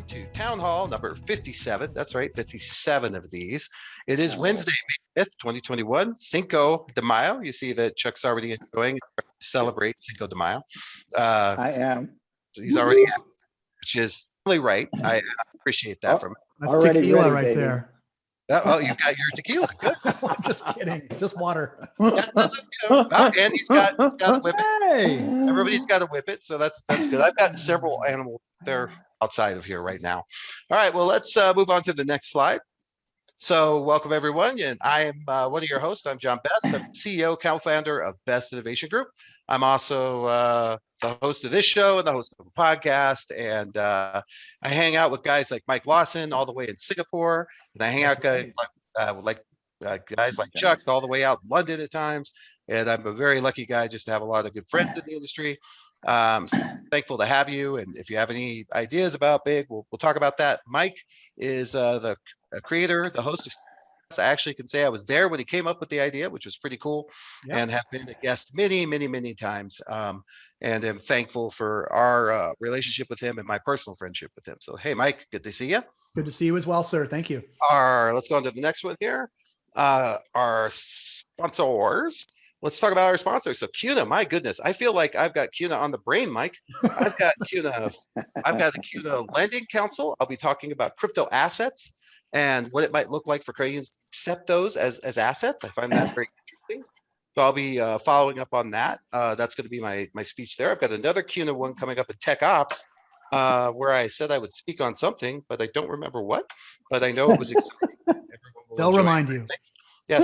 everyone to Town Hall number 57. That's right, 57 of these. It is Wednesday, May 5th, 2021, Cinco de Mayo. You see that Chuck's already enjoying to celebrate Cinco de Mayo. I am. He's already, which is really right. I appreciate that from him. That's already tequila ready, right baby. There. Oh, you've got your tequila. Good. I'm just kidding. Just water. And he's got a whip it. Hey. Everybody's got to whip it, so that's good. I've got several animals there outside of here right now. All right, well, let's move on to the next slide. So welcome, everyone. And I am one of your hosts. I'm John Best. I'm CEO, co-founder of Best Innovation Group. I'm also the host of this show and the host of a podcast. And I hang out with guys like Mike Lawson all the way in Singapore. And I hang out guys like Chuck all the way out in London at times. And I'm a very lucky guy just to have a lot of good friends in the industry. So thankful to have you. And if you have any ideas about Big, we'll talk about that. Mike is the creator, the host of. I actually can say I was there when he came up with the idea, which was pretty cool, and have been a guest many times. And I'm thankful for our relationship with him and my personal friendship with him. So, hey, Mike, good to see you. Good to see you as well, sir. Thank you. Let's go on to the next one here. Our sponsors. Let's talk about our sponsors. So CUNA, my goodness, I feel like I've got CUNA on the brain, Mike. I've got CUNA. I've got the CUNA Lending Council. I'll be talking about crypto assets and what it might look like for Canadians to accept those as assets. I find that very interesting. So I'll be following up on that. That's going to be my speech there. I've got another CUNA one coming up in Tech Ops, where I said I would speak on something, but I don't remember what. But I know it was exciting. They'll remind you. Yeah,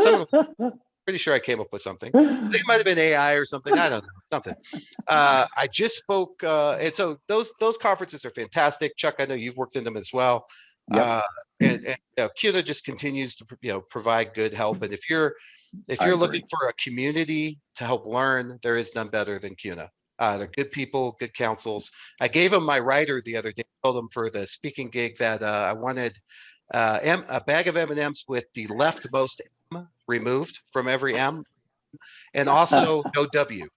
pretty sure I came up with something. It might have been AI or something. I don't know, something. I just spoke, and so those conferences are fantastic. Chuck, I know you've worked in them as well. Yep. And CUNA just continues to provide good help. And if you're looking for a community to help learn, there is none better than CUNA. They're good people, good counsels. I gave them my rider the other day. I told them for the speaking gig that I wanted a bag of M&Ms with the leftmost M removed from every M, and also no W.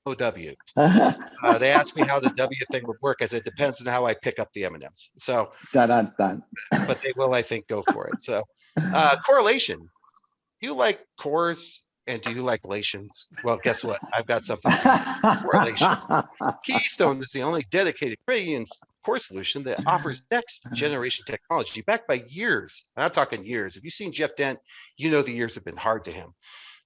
No W. They asked me how the W thing would work, as it depends on how I pick up the M&Ms. So, done. But they will, I think, go for it. So, correlation. Do you like cores and do you like lations? Well, guess what? I've got something. Correlation. Keystone is the only dedicated Canadian core solution that offers next generation technology backed by years. I'm talking years. If you've seen Jeff Dent, you know the years have been hard to him.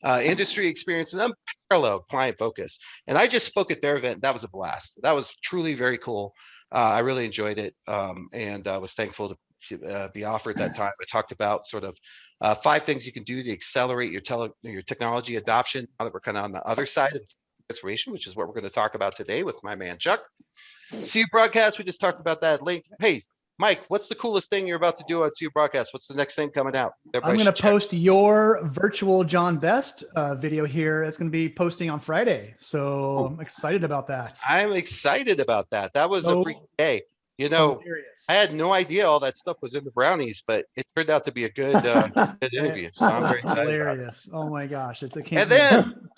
Industry experience and unparalleled client focus. And I just spoke at their event. That was a blast. That was truly very cool. I really enjoyed it, and I was thankful to be offered that time. I talked about sort of 5 things you can do to accelerate your technology adoption now that we're kind of on the other side of transformation, which is what we're going to talk about today with my man Chuck. CU Broadcast, we just talked about that link. Hey, Mike, what's the coolest thing you're about to do on CU Broadcast? What's the next thing coming out? I'm going to post your virtual John Best video here. It's going to be posting on Friday. So I'm excited about that. I'm excited about that. That was a freaking day. I had no idea all that stuff was in the brownies, but it turned out to be a good interview. So I'm very excited. Hilarious. Oh my gosh. It's a And then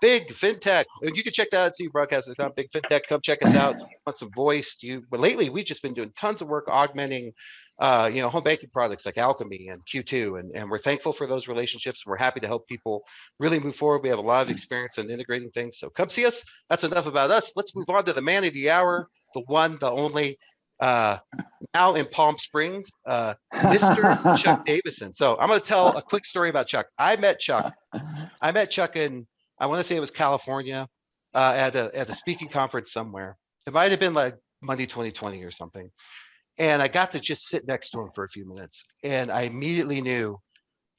Big FinTech. You can check that out at CU Broadcast.com. Big FinTech. Come check us out. You want some voice? But lately we've just been doing tons of work augmenting home banking products like Alchemy and Q2. And we're thankful for those relationships. We're happy to help people really move forward. We have a lot of experience in integrating things. So come see us. That's enough about us. Let's move on to the man of the hour, the one, the only, now in Palm Springs, Mr. Chuck Davidson. So I'm going to tell a quick story about Chuck. I met Chuck in, I want to say it was California, at a speaking conference somewhere. It might have been like Monday 2020 or something. And I got to just sit next to him for a few minutes. And I immediately knew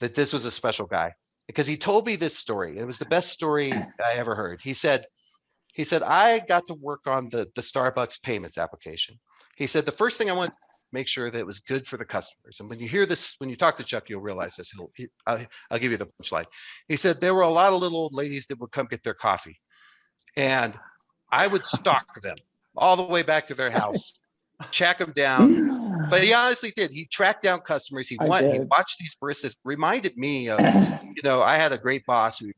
that this was a special guy because he told me this story. It was the best story I ever heard. He said, I got to work on the Starbucks payments application. He said, the first thing I want to make sure that it was good for the customers. And when you hear this, when you talk to Chuck, you'll realize this. I'll give you the punchline. He said, there were a lot of little old ladies that would come get their coffee. And I would stalk them all the way back to their house, track them down. But he honestly did. He tracked down customers. He watched these baristas. Reminded me of, I had a great boss who,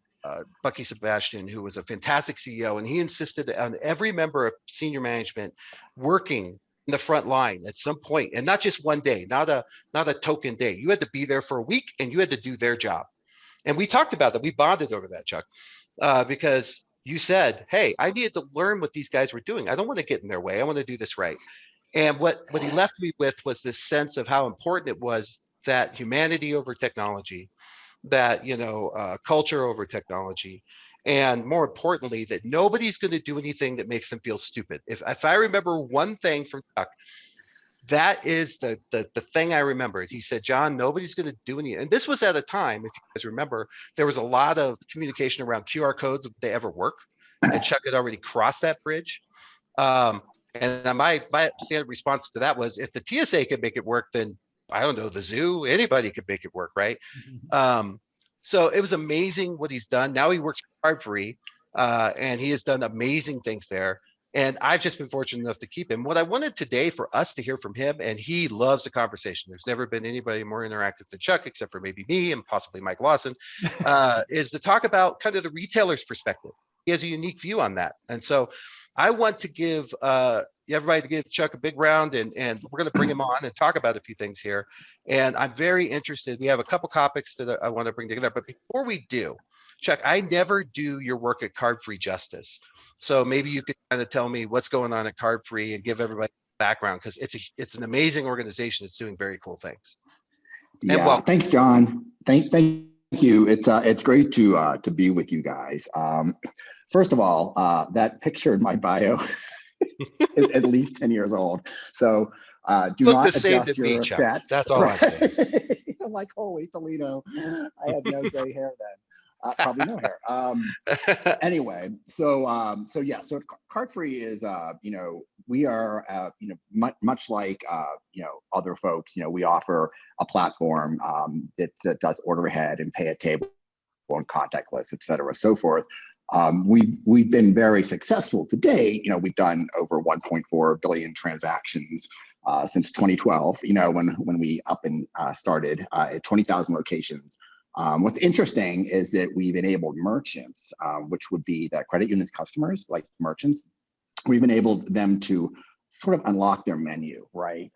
Bucky Sebastian, who was a fantastic CEO, and he insisted on every member of senior management working in the front line at some point, and not just one day, not a token day. You had to be there for a week and you had to do their job. And we talked about that. We bonded over that, Chuck, because you said, hey, I needed to learn what these guys were doing. I don't want to get in their way. I want to do this right. And what he left me with was this sense of how important it was that humanity over technology, that, culture over technology, and more importantly, that nobody's going to do anything that makes them feel stupid. If I remember one thing from Chuck, that is the thing I remembered. He said, John, nobody's going to do anything. And this was at a time, if you guys remember, there was a lot of communication around QR codes, if they ever work. And Chuck had already crossed that bridge. And my standard response to that was, if the TSA could make it work, then I don't know, the zoo, anybody could make it work, right? So it was amazing what he's done. Now he works hard free, and he has done amazing things there. And I've just been fortunate enough to keep him. What I wanted today for us to hear from him, and he loves the conversation. There's never been anybody more interactive than Chuck, except for maybe me and possibly Mike Lawson, is to talk about kind of the retailer's perspective. He has a unique view on that. And so I want to give everybody to give Chuck a big round, and we're going to bring him on and talk about a few things here. And I'm very interested. We have a couple topics that I want to bring together. But before we do, Chuck, I never do your work at Card Free justice. So maybe you could kind of tell me what's going on at Card Free and give everybody background, because it's an amazing organization. It's doing very cool things. And yeah, thanks, John. Thank you. It's great to be with you guys. First of all, that picture in my bio is at least 10 years old. So do not adjust your sets. That's all I'm saying. I'm like, holy Toledo. I had no gray hair then. Probably no hair. Anyway, so Card Free is, we are, much like, other folks, we offer a platform that does order ahead and pay at table and contactless, et cetera, so forth. We've been very successful to date. We've done over 1.4 billion transactions since 2012, when we up and started at 20,000 locations. What's interesting is that we've enabled merchants, which would be the credit unions customers, like merchants. We've enabled them to sort of unlock their menu, right?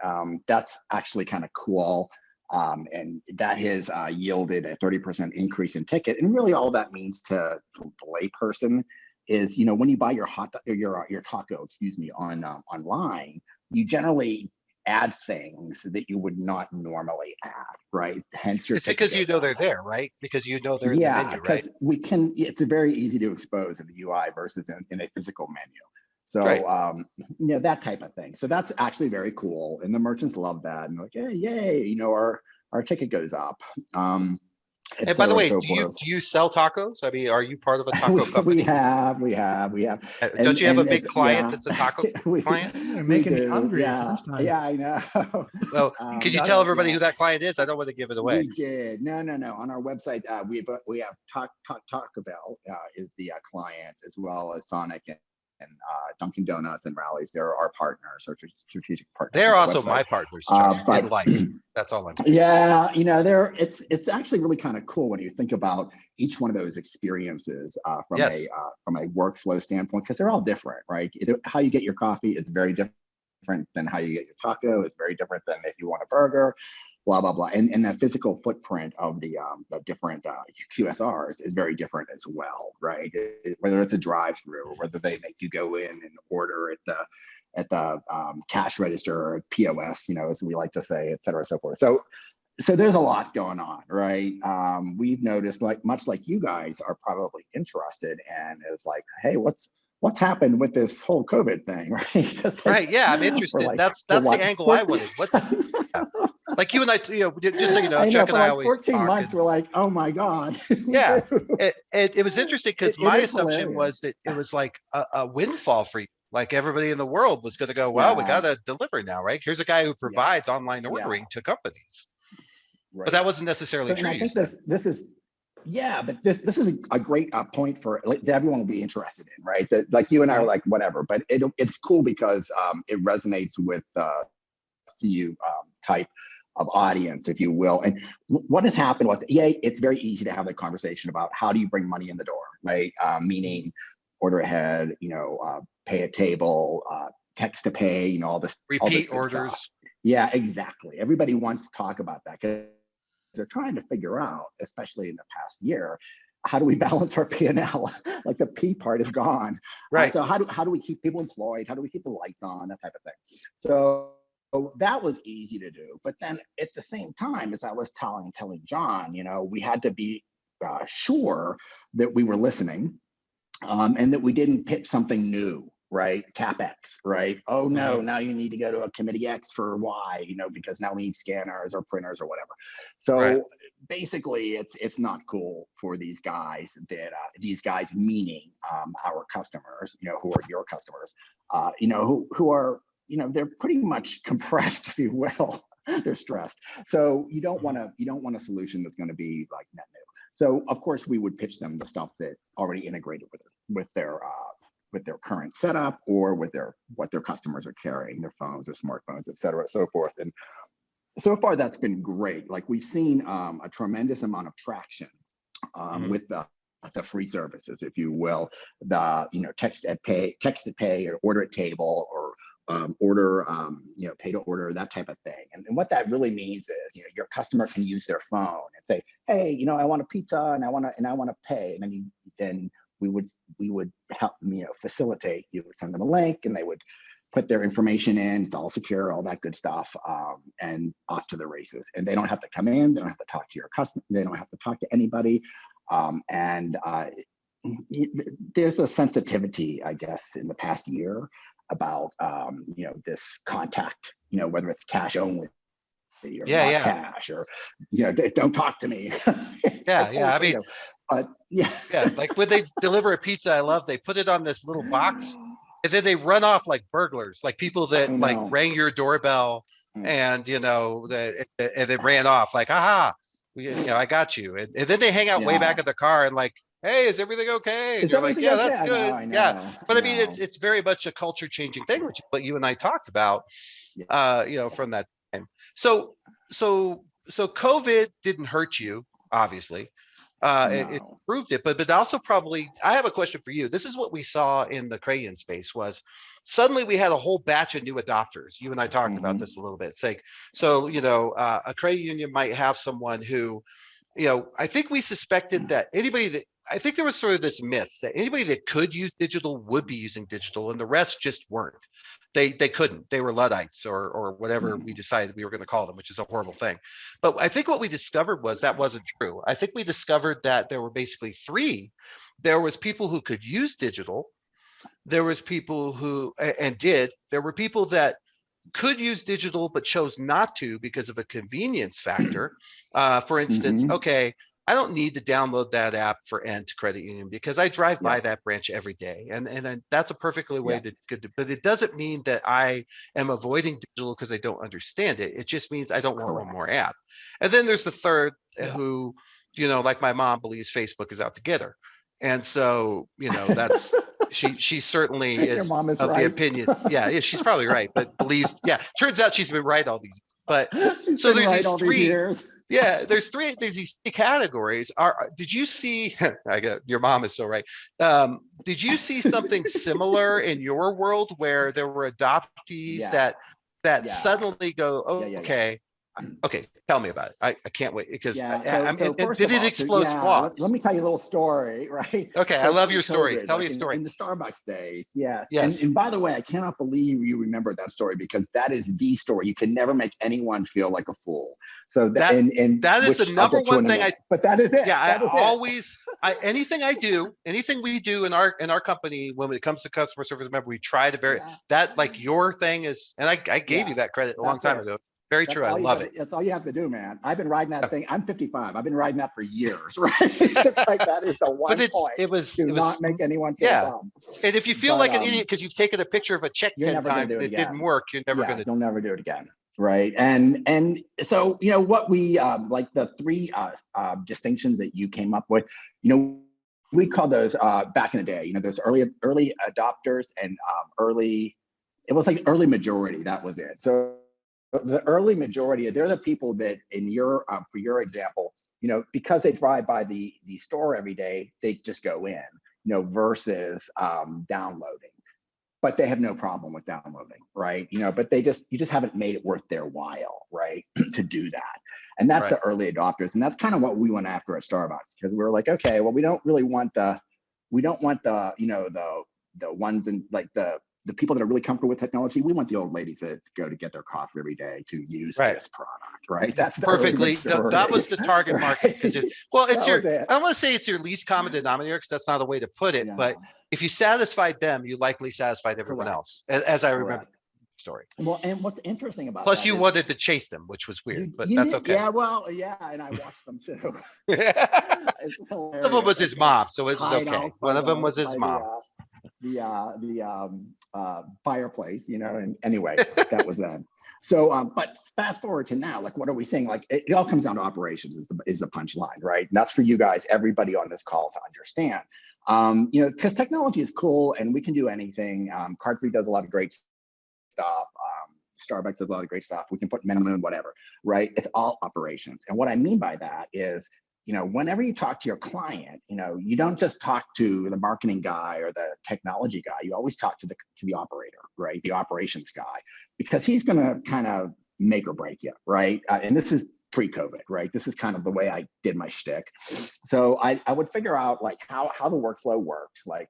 That's actually kind of cool. And that has yielded a 30% increase in ticket. And really all that means to the layperson is, when you buy your taco, online, you generally add things that you would not normally add, right? Hence your it's because they're there, right? Because they're in the menu, right? Because it's very easy to expose in the UI versus in a physical menu. So, right. That type of thing. So that's actually very cool. And the merchants love that. And like, hey, yay, our ticket goes up. And by the way, do you sell tacos? I mean, are you part of a taco company? We have. Don't you have a big client that's a taco client? You're making me hungry. Yeah, I know. Well, could you tell everybody who that client is? I don't want to give it away. We did. No. On our website, we have Taco Bell is the client, as well as Sonic and Dunkin' Donuts and Rallies. They're our partners, our strategic partners. They're also my partners, Chuck, in life. That's all I'm saying. Yeah, it's actually really kind of cool when you think about each one of those experiences from a workflow standpoint, because they're all different, right? How you get your coffee is very different than how you get your taco. It's very different than if you want a burger. Blah, blah, blah. And the physical footprint of the different QSRs is very different as well, right? Whether it's a drive-through or whether they make you go in and order at the cash register or POS, as we like to say, et cetera, so forth. So there's a lot going on, right? We've noticed, much like you guys are probably interested, and it's like, hey, what's happened with this whole COVID thing, right? Right. Yeah, I'm interested. That's the angle I wanted. Like you and I, just so you know, Chuck and I always 14 months, we're like, oh my God. Yeah. It was interesting because my assumption was that it was like a windfall for you. Like everybody in the world was going to go, well, we got to deliver now, right? Here's a guy who provides online ordering to companies. Right. But that wasn't necessarily true. I think this is this is a great point for that everyone will be interested in, right? That like you and I are like, whatever, but it's cool because it resonates with CU type of audience, if you will. And what has happened was, it's very easy to have the conversation about how do you bring money in the door, right? Meaning order ahead, pay at table, text to pay, you know, all this Repeat good stuff. orders. Yeah, exactly. Everybody wants to talk about that because they're trying to figure out, especially in the past year, how do we balance our P&L? Like the P part is gone. Right. So how do we keep people employed? How do we keep the lights on? That type of thing. So that was easy to do. But then at the same time, as I was telling John, you know, we had to be sure that we were listening, and that we didn't pitch something new, right? CapEx, right? Oh no, now you need to go to a committee X for Y, you know, because now we need scanners or printers or whatever. So Right. basically, it's not cool for these guys meaning our customers, you know, who are your customers, you know, who are, you know, they're pretty much compressed, if you will. They're stressed. So you don't want a solution that's going to be like net new. So of course we would pitch them the stuff that already integrated with their current setup or with what their customers are carrying, their phones, their smartphones, et cetera, so forth. And so far that's been great. Like we've seen a tremendous amount of traction with the free services, if you will, the, you know, text to pay or order at table, or order, you know, pay to order, that type of thing. And what that really means is, you know, your customer can use their phone and say, hey, you know, I want a pizza and I want to pay. And then we would help, you know, facilitate. You would send them a link and they would put their information in. It's all secure, all that good stuff, and off to the races. And they don't have to come in. They don't have to talk to your customer. They don't have to talk to anybody. There's a sensitivity, I guess, in the past year about, you know, this contact, you know, whether it's cash only or not cash, or, you know, don't talk to me. I mean, but yeah, like when they deliver a pizza, I love, they put it on this little box and then they run off like burglars, like people that like rang your doorbell and, you know, and they ran off like, aha, you know, I got you. And then they hang out way back in the car and like, hey, is everything okay? And you're like, yeah, that's good. I know, yeah. But I mean, it's very much a culture changing thing, which is what you and I talked about, you know, from that time. So COVID didn't hurt you, obviously. It proved it, but also probably, I have a question for you. This is what we saw in the credit space was suddenly we had a whole batch of new adopters. You and I talked about this a little bit. It's like, so, you know, a credit union might have someone who, you know, I think we suspected that I think there was sort of this myth that anybody that could use digital would be using digital and the rest just weren't. They couldn't. They were Luddites or whatever we decided we were going to call them, which is a horrible thing. But I think what we discovered was that wasn't true. I think we discovered that there were basically three. There was people who could use digital. There was people who, and did, there were people that could use digital but chose not to because of a convenience factor. For instance, okay, I don't need to download that app for Ent Credit Union because I drive by that branch every day, and then that's a perfectly way to good. But it doesn't mean that I am avoiding digital because I don't understand it. It just means I don't want one more app. And then there's the third who, you know, like my mom believes Facebook is out to get her, and so, you know, that's. She certainly is of the opinion. Yeah, she's probably right, but believes. Yeah, turns out she's been right all these. But so there's these three. Yeah, there's these three categories. Did you see? Your mom is so right. Did you see something similar in your world where there were adoptees that suddenly go, oh, okay. Okay, tell me about it. I can't wait because did it expose flaws? Let me tell you a little story, right? Okay, I love your stories. Tell me a story. In the Starbucks days, yes. And by the way, I cannot believe you remember that story because that is the story. You can never make anyone feel like a fool. So that is the number one thing but that is it. Yeah, anything we do in our company when it comes to customer service, remember we try to that, like your thing is, and I gave you that credit a long time ago. Very true. I love it. That's all you have to do, man. I've been riding that thing. I'm 55. I've been riding that for years, right? It's like that is the one point. It was not make anyone feel dumb. And if you feel like an idiot because you've taken a picture of a check 10 times and it didn't work, you're never going to. You'll never do it again, right? And so, you know, what we like the three distinctions that you came up with, you know, we call those back in the day. You know, there's early adopters and early. It was like early majority. That was it. So. The early majority, they're the people that in your, for your example, you know, because they drive by the store every day, they just go in, you know, versus downloading. but they have no problem with downloading, right? But you just haven't made it worth their while, right, to do that. And that's the early adopters, and that's kind of what we went after at Starbucks, because we were like, okay, well, we don't want the the ones in like the people that are really comfortable with technology. We want the old ladies that go to get their coffee every day to use this product, right? That's perfectly. That was the target market, because I don't want to say it's your least common denominator, because that's not a way to put it. But if you satisfied them, you likely satisfied everyone else, as I remember the story. Well, and what's interesting about plus you wanted to chase them, which was weird, but that's okay. Yeah, well, yeah, and I watched them too. One of them was his mom, so it was okay. One of them was his mom. The fireplace, and anyway, that was then. So, but fast forward to now, like, what are we saying? Like, it all comes down to operations is the punchline, right? And that's for you guys, everybody on this call to understand. Because technology is cool and we can do anything. Cardfree does a lot of great stuff. Starbucks does a lot of great stuff. We can put minimum, whatever, right? It's all operations. And what I mean by that is, whenever you talk to your client, you don't just talk to the marketing guy or the technology guy. You always talk to the operator, right? The operations guy, because he's going to kind of make or break you, right? And this is pre-COVID, right? This is kind of the way I did my shtick. So I would figure out like how the workflow worked. Like,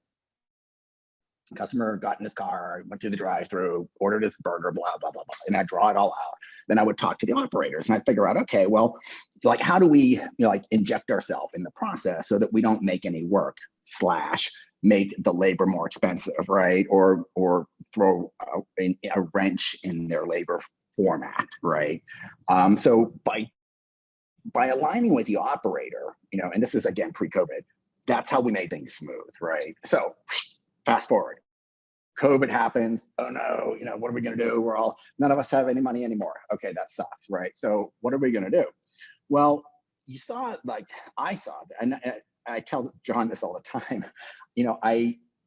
customer got in his car, went through the drive-through, ordered his burger, blah, blah, blah, blah. And I draw it all out. Then I would talk to the operators and I'd figure out, okay, well, like, how do we like inject ourselves in the process so that we don't make any work / make the labor more expensive, right? Or throw a wrench in their labor format, right? So by aligning with the operator, and this is again pre-COVID, that's how we made things smooth, right? So fast forward, COVID happens. Oh no, what are we going to do? None of us have any money anymore. Okay, that sucks, right? So what are we going to do? Well, you saw it, like I saw it, and I tell John this all the time.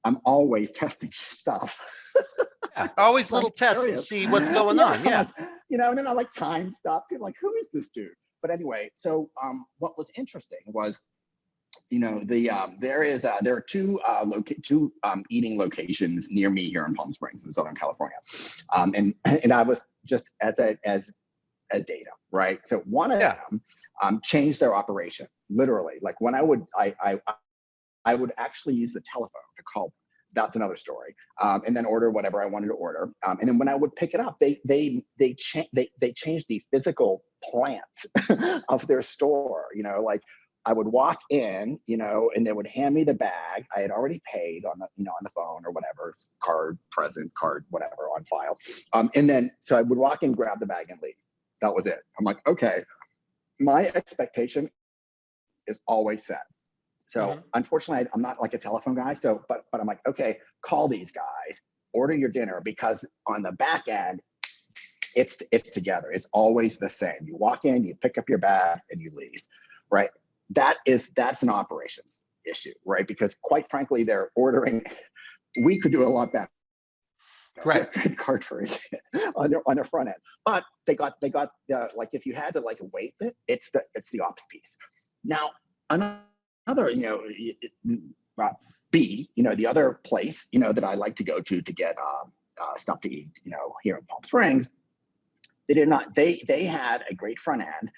I'm always testing stuff. Always little tests to see what's going on. Yeah. And then I like time stuff. People are like, who is this dude? But anyway, so what was interesting was, there are two eating locations near me here in Palm Springs in Southern California, and I was just as data, right? So one of them changed their operation literally. Like when I would actually use the telephone to call. That's another story. And then order whatever I wanted to order. And then when I would pick it up, they changed the physical plant of their store. Like, I would walk in, and they would hand me the bag. I had already paid on the phone or whatever, card, whatever on file. And then, so I would walk in, grab the bag and leave. That was it. I'm like, okay, my expectation is always set. So unfortunately, I'm not like a telephone guy. So, but I'm like, okay, call these guys, order your dinner, because on the back end, it's together. It's always the same. You walk in, you pick up your bag and you leave, right? That's an operations issue, right? Because quite frankly, they're ordering. We could do a lot better, right? Cardfree on their front end, but they got like, if you had to like weight it, it's the ops piece. Now another, the other place that I like to go to get stuff to eat, here in Palm Springs, they had a great front end.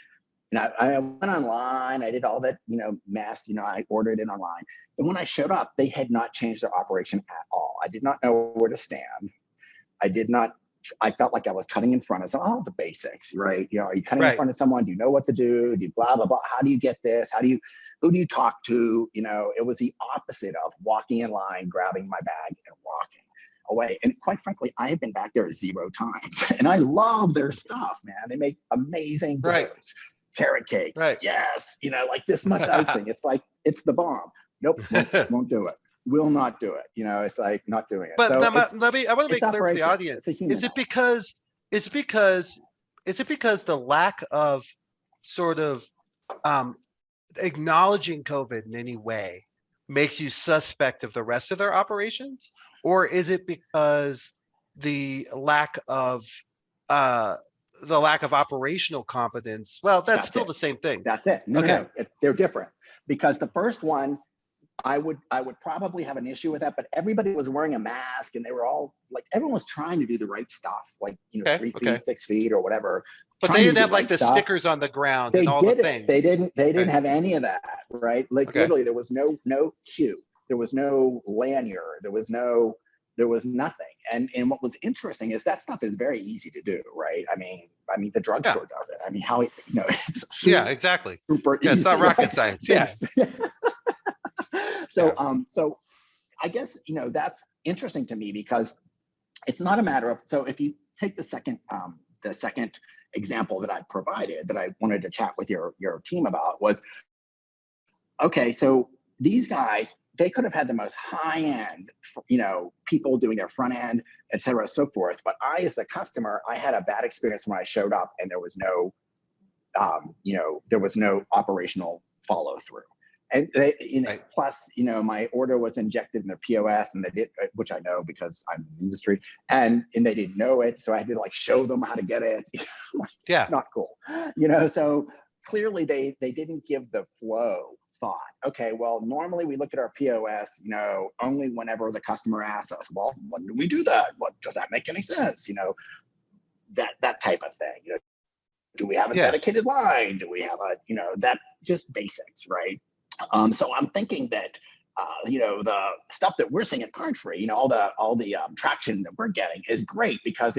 And I went online, I did all that, mess, I ordered it online. And when I showed up, they had not changed their operation at all. I did not know where to stand. I felt like I was cutting in front of all the basics, right? Are you cutting in front of someone? Do you know what to do? Do you blah, blah, blah? How do you get this? Who do you talk to? It was the opposite of walking in line, grabbing my bag and walking away. And quite frankly, I have been back there 0 times and I love their stuff, man. They make amazing desserts. Carrot cake. Right. Yes. Like this much icing. It's like, it's the bomb. Nope. Won't do it. Will not do it. It's like not doing it. But so I want to make clear for the audience. Is it because the lack of sort of acknowledging COVID in any way makes you suspect of the rest of their operations? Or is it because the lack of operational competence? Well, that's still the same thing. That's it. No, they're different, because the first one, I would probably have an issue with that, but everybody was wearing a mask and they were all like, everyone was trying to do the right stuff, like, you know, Okay, 3 okay. feet, 6 feet or whatever. But trying they to didn't do have like right the stuff. stickers on the ground They and all the did it. things. They didn't Okay. have any of that, right? Like Okay. literally there was no queue. There was no lanyard. There was nothing. And what was interesting is that stuff is very easy to do, right? I mean, the Yeah. drugstore does it. I mean, how, you know, it's Yeah, exactly. super Yeah, it's easy, not rocket right? science. Yeah. So, Yeah. so I guess, you know, that's interesting to me because it's not a matter of, so if you take the second example that I provided that I wanted to chat with your team about was, okay, so these guys, they could have had the most high end, you know, people doing their front end, et cetera, so forth. But I, as the customer, I had a bad experience when I showed up and there was no, you know, there was no operational follow through. And they, you know, Right. plus, you know, my order was injected in their POS and they did, which I know because I'm in the industry, and they didn't know it. So I had to like show them how to get it. Yeah. Not cool. You know, so clearly they didn't give the flow thought. Okay, well, normally we look at our POS, you know, only whenever the customer asks us, well, when do we do that? What, does that make any sense? You know, that type of thing. You know, do we have a Yeah. dedicated line? Do we have a, you know, that just basics, right? So I'm thinking that, you know, the stuff that we're seeing at Card Free, you know, all the traction that we're getting is great because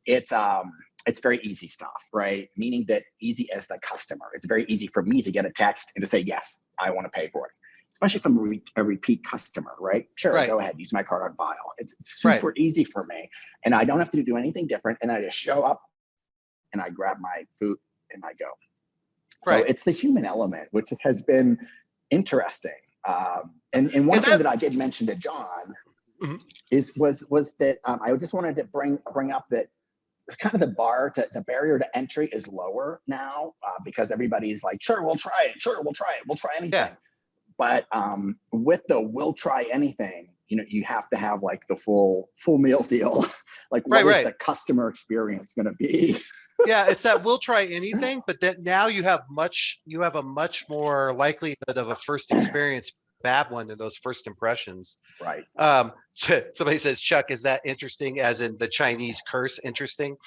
it's very easy stuff, right? Meaning that easy as the customer. It's very easy for me to get a text and to say, yes, I want to pay for it. Especially from a repeat customer, right? Sure, Right. go ahead, use my card on file. It's super easy for me. And I don't have to do anything different. And I just show up and I grab my food and I go. So it's the human element, which has been interesting. And one thing that I did mention to John was that I just wanted to bring up that it's kind of the barrier to entry is lower now because everybody's like, sure, we'll try it. Sure, we'll try it. We'll try anything. Yeah. But with the we'll try anything, you know, you have to have like the full meal deal. Like what is the customer experience going to be? Yeah, it's that we'll try anything, but that now you have a much more likelihood of a first experience bad one in those first impressions. Right. Somebody says, Chuck, is that interesting? As in the Chinese curse interesting?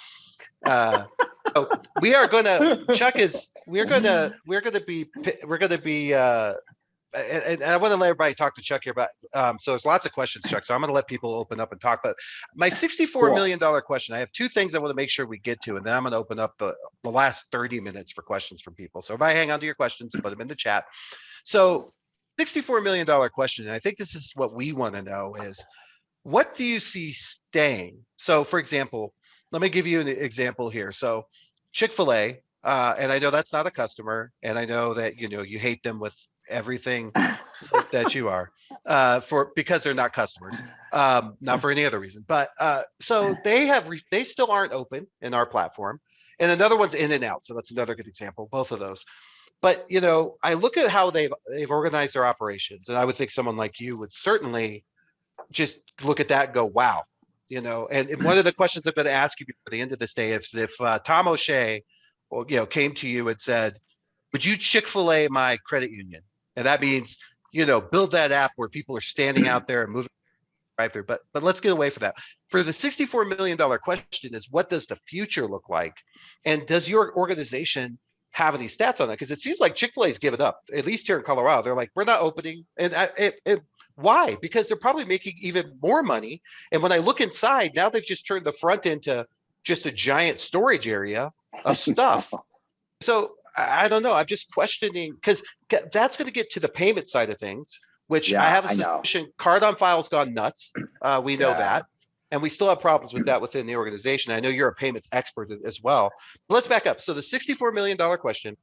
So we are gonna, Chuck is, we're gonna be and I want to let everybody talk to Chuck here, but so there's lots of questions, Chuck. So I'm going to let people open up and talk. But my $64 million question, I have two things I want to make sure we get to, and then I'm going to open up the last 30 minutes for questions from people. So if I hang on to your questions, put them in the chat. So $64 million question, and I think this is what we want to know is, what do you see staying? So for example, let me give you an example here. So Chick-fil-A, and I know that's not a customer, and I know that, you know, you hate them with everything that you are because they're not customers, not for any other reason. But so they still aren't open in our platform, and another one's In-N-Out. So that's another good example, both of those. But you know, I look at how they've organized their operations, and I would think someone like you would certainly just look at that and go, wow. You know, and one of the questions I'm going to ask you before the end of this day is if Tom O'Shea, or you know, came to you and said, would you Chick-fil-A my credit union? And that means, you know, build that app where people are standing out there and moving right through. But let's get away from that. For the $64 million question is, what does the future look like? And does your organization have any stats on that? Because it seems like Chick-fil-A's given up, at least here in Colorado. They're like, we're not opening. And why? Because they're probably making even more money. And when I look inside, now they've just turned the front into just a giant storage area of stuff. So I don't know. I'm just questioning, because that's going to get to the payment side of things, which I have a suspicion card on file's gone nuts. We know that. And we still have problems with that within the organization. I know you're a payments expert as well. But let's back up. So the $64 million question,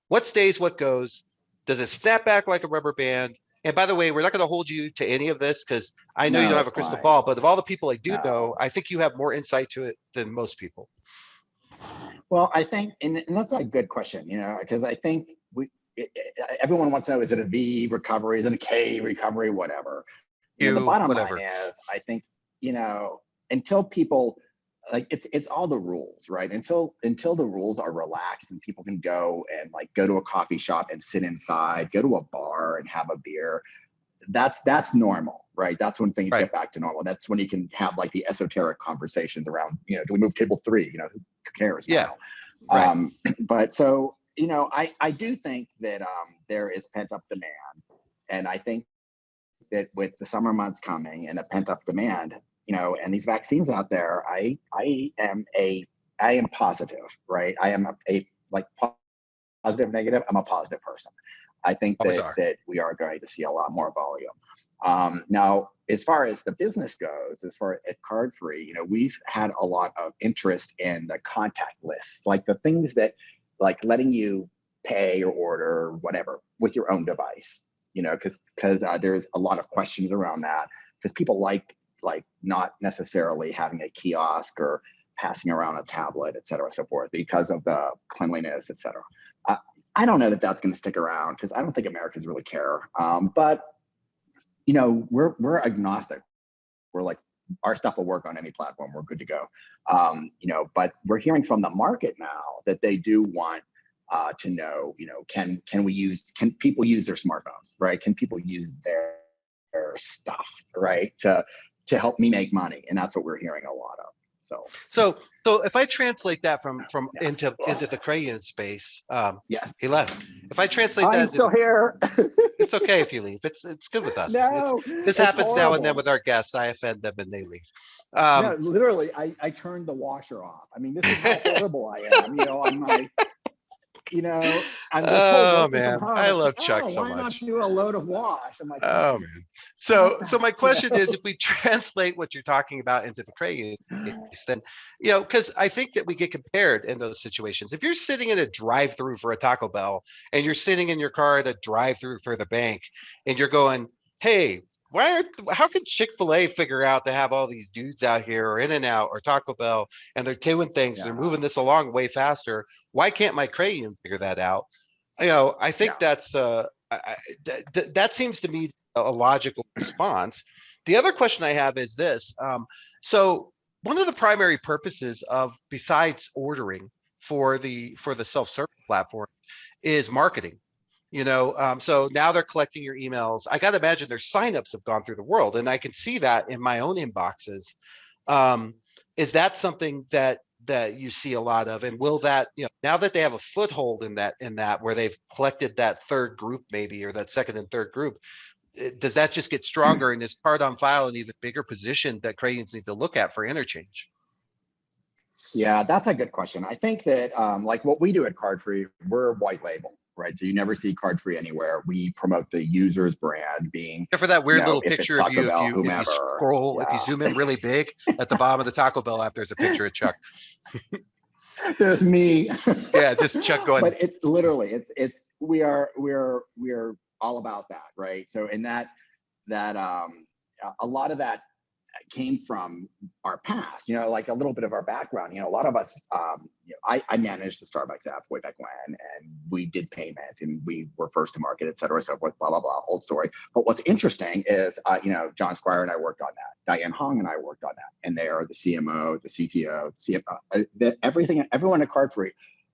what stays, what goes? Does it snap back like a rubber band? And by the way, we're not going to hold you to any of this because I know you don't have a crystal ball, but of all the people I do know, I think you have more insight to it than most people. Well, I think, and that's a good question, you know, because I think everyone wants to know, is it a V recovery? Is it a K recovery? Whatever. You know, the bottom line is, I think, you know, until people like it's all the rules, right? Until the rules are relaxed and people can go and like go to a coffee shop and sit inside, go to a bar and have a beer. That's normal, right? That's when things Right. get back to normal. That's when you can have like the esoteric conversations around, you know, do we move table 3? You know, who cares Yeah. now? Right. But so, you know, I do think that there is pent up demand. And I think that with the summer months coming and the pent up demand, you know, and these vaccines out there, I am positive, right? I am a like positive, negative. I'm a positive person. I think Always that are. we are going to see a lot more volume. Now, as far as the business goes, as far at Card Free, you know, we've had a lot of interest in the contact lists, like the things that, like letting you pay or order or whatever with your own device. You know, because there's a lot of questions around that, because people like not necessarily having a kiosk or passing around a tablet, et cetera, so forth, because of the cleanliness, et cetera. I don't know that that's going to stick around, because I don't think Americans really care. But you know, we're agnostic. We're like, our stuff will work on any platform. We're good to go. You know, but we're hearing from the market now that they do want to know, you know, can people use their smartphones, right? Can people use their stuff, right, to help me make money? And that's what we're hearing a lot of. So if I translate that from Yes. into the Crayon space, Yes. he left. If I translate I'm that, still here. it's okay if you leave. It's good with us. No, This it's happens now and then horrible. with our guests. I offend them and they leave. No, literally, I turned the washer off. I mean, this is how horrible I am. You know, on my, you know, I'm this whole Oh working from man, home. I It's love like, Chuck oh, so why not much. do a load of wash? I'm like, Oh man. what So the my heck, you question is, know? if we translate what you're talking about into the Crayon, then, you know, because I think that we get compared in those situations. If you're sitting in a drive-through for a Taco Bell and you're sitting in your car at a drive-through for the bank and you're going, hey, how can Chick-fil-A figure out to have all these dudes out here, or In-N-Out or Taco Bell, and they're doing things, they're moving this along way faster? Why can't my Crayon figure that out? You know, I think that's that seems to me a logical response. The other question I have is this. So one of the primary purposes of, besides ordering for the self-service platform, is marketing. You know, so now they're collecting your emails. I got to imagine their signups have gone through the world, and I can see that in my own inboxes. Is that something that you see a lot of? And will that, you know, now that they have a foothold in that where they've collected that third group, maybe, or that second and third group, does that just get stronger, and is card on file an even bigger position that Crayons need to look at for interchange? Yeah, that's a good question. I think that like what we do at Card Free, we're white label, right? So you never see Card Free anywhere. We promote the user's brand being, Except for that you weird know, little if it's picture of Taco you, Bell, if you whomever. scroll, if you Yeah. zoom in really big at the bottom of the Taco Bell app, there's a picture of Chuck. There's me. Yeah, just Chuck going. But it's literally, we are all about that, right? So in that a lot of that came from our past, you know, like a little bit of our background. You know, a lot of us, you know, I managed the Starbucks app way back when, and we did payment, and we were first to market, et cetera, so forth, blah, blah, blah, old story. But what's interesting is, you know, John Squire and I worked on that. Diane Hong and I worked on that. And they are the CMO, the CTO, CFO, everyone at Card Free,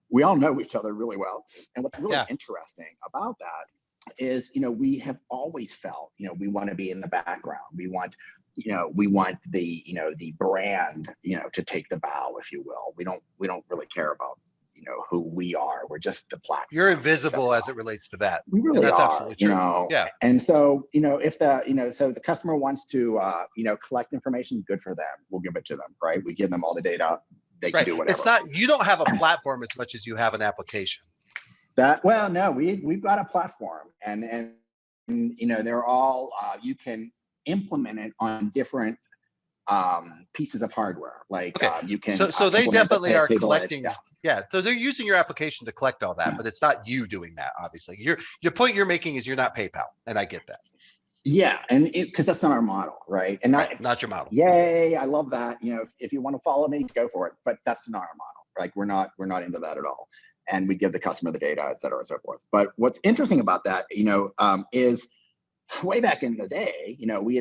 we all know each other really well. And what's really interesting about that is, you know, we have always felt, you know, we want to be in the background. We want the, you know, the brand, you know, to take the bow, if you will. We don't really care about, you know, who we are. We're just the platform. You're invisible as it relates to that. We really and that's are, absolutely true. You know? Yeah. And so, you know, if the, you know, so the customer wants to, you know, collect information, good for them. We'll give it to them, right? We give them all the data. They can do whatever. It's not, you don't have a platform as much as you have an application. Well, no, we've got a platform, and you know, they're all, you can implement it on different pieces of hardware. Like you can. So they definitely are collecting. Yeah. So they're using your application to collect all that, but it's not you doing that. Obviously, your point you're making is you're not PayPal, and I get that. Yeah, and because that's not our model, right? And not your model. Yay, I love that. You know, if you want to follow me, go for it. But that's not our model. Like we're not into that at all. And we give the customer the data, et cetera, and so forth. But what's interesting about that, you know, is way back in the day, you know, we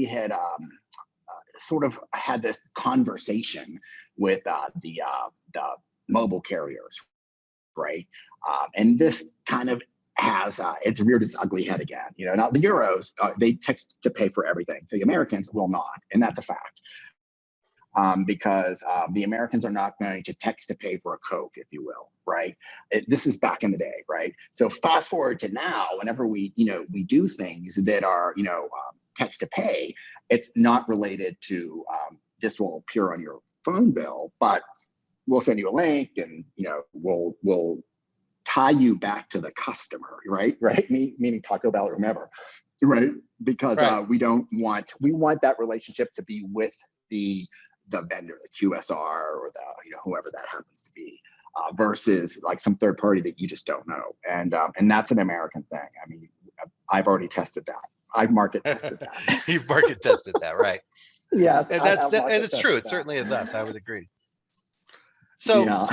had sort of had this conversation with the mobile carriers, right? And this kind of has it's reared its ugly head again. Now the Euros, they text to pay for everything. The Americans will not, and that's a fact. Because the Americans are not going to text to pay for a Coke, if you will, right? This is back in the day, right? So fast forward to now, whenever we do things that are, text to pay, it's not related to this will appear on your phone bill, but we'll send you a link, and we'll tie you back to the customer, right? Meaning Taco Bell, remember, right? Because we want that relationship to be with the vendor, the QSR, or the whoever that happens to be, versus like some third party that you just don't know. And that's an American thing. I mean, I've already tested that. I've market tested that. You've market tested that, right? Yes, And and it's true. It certainly is us. I would agree. So, Yeah.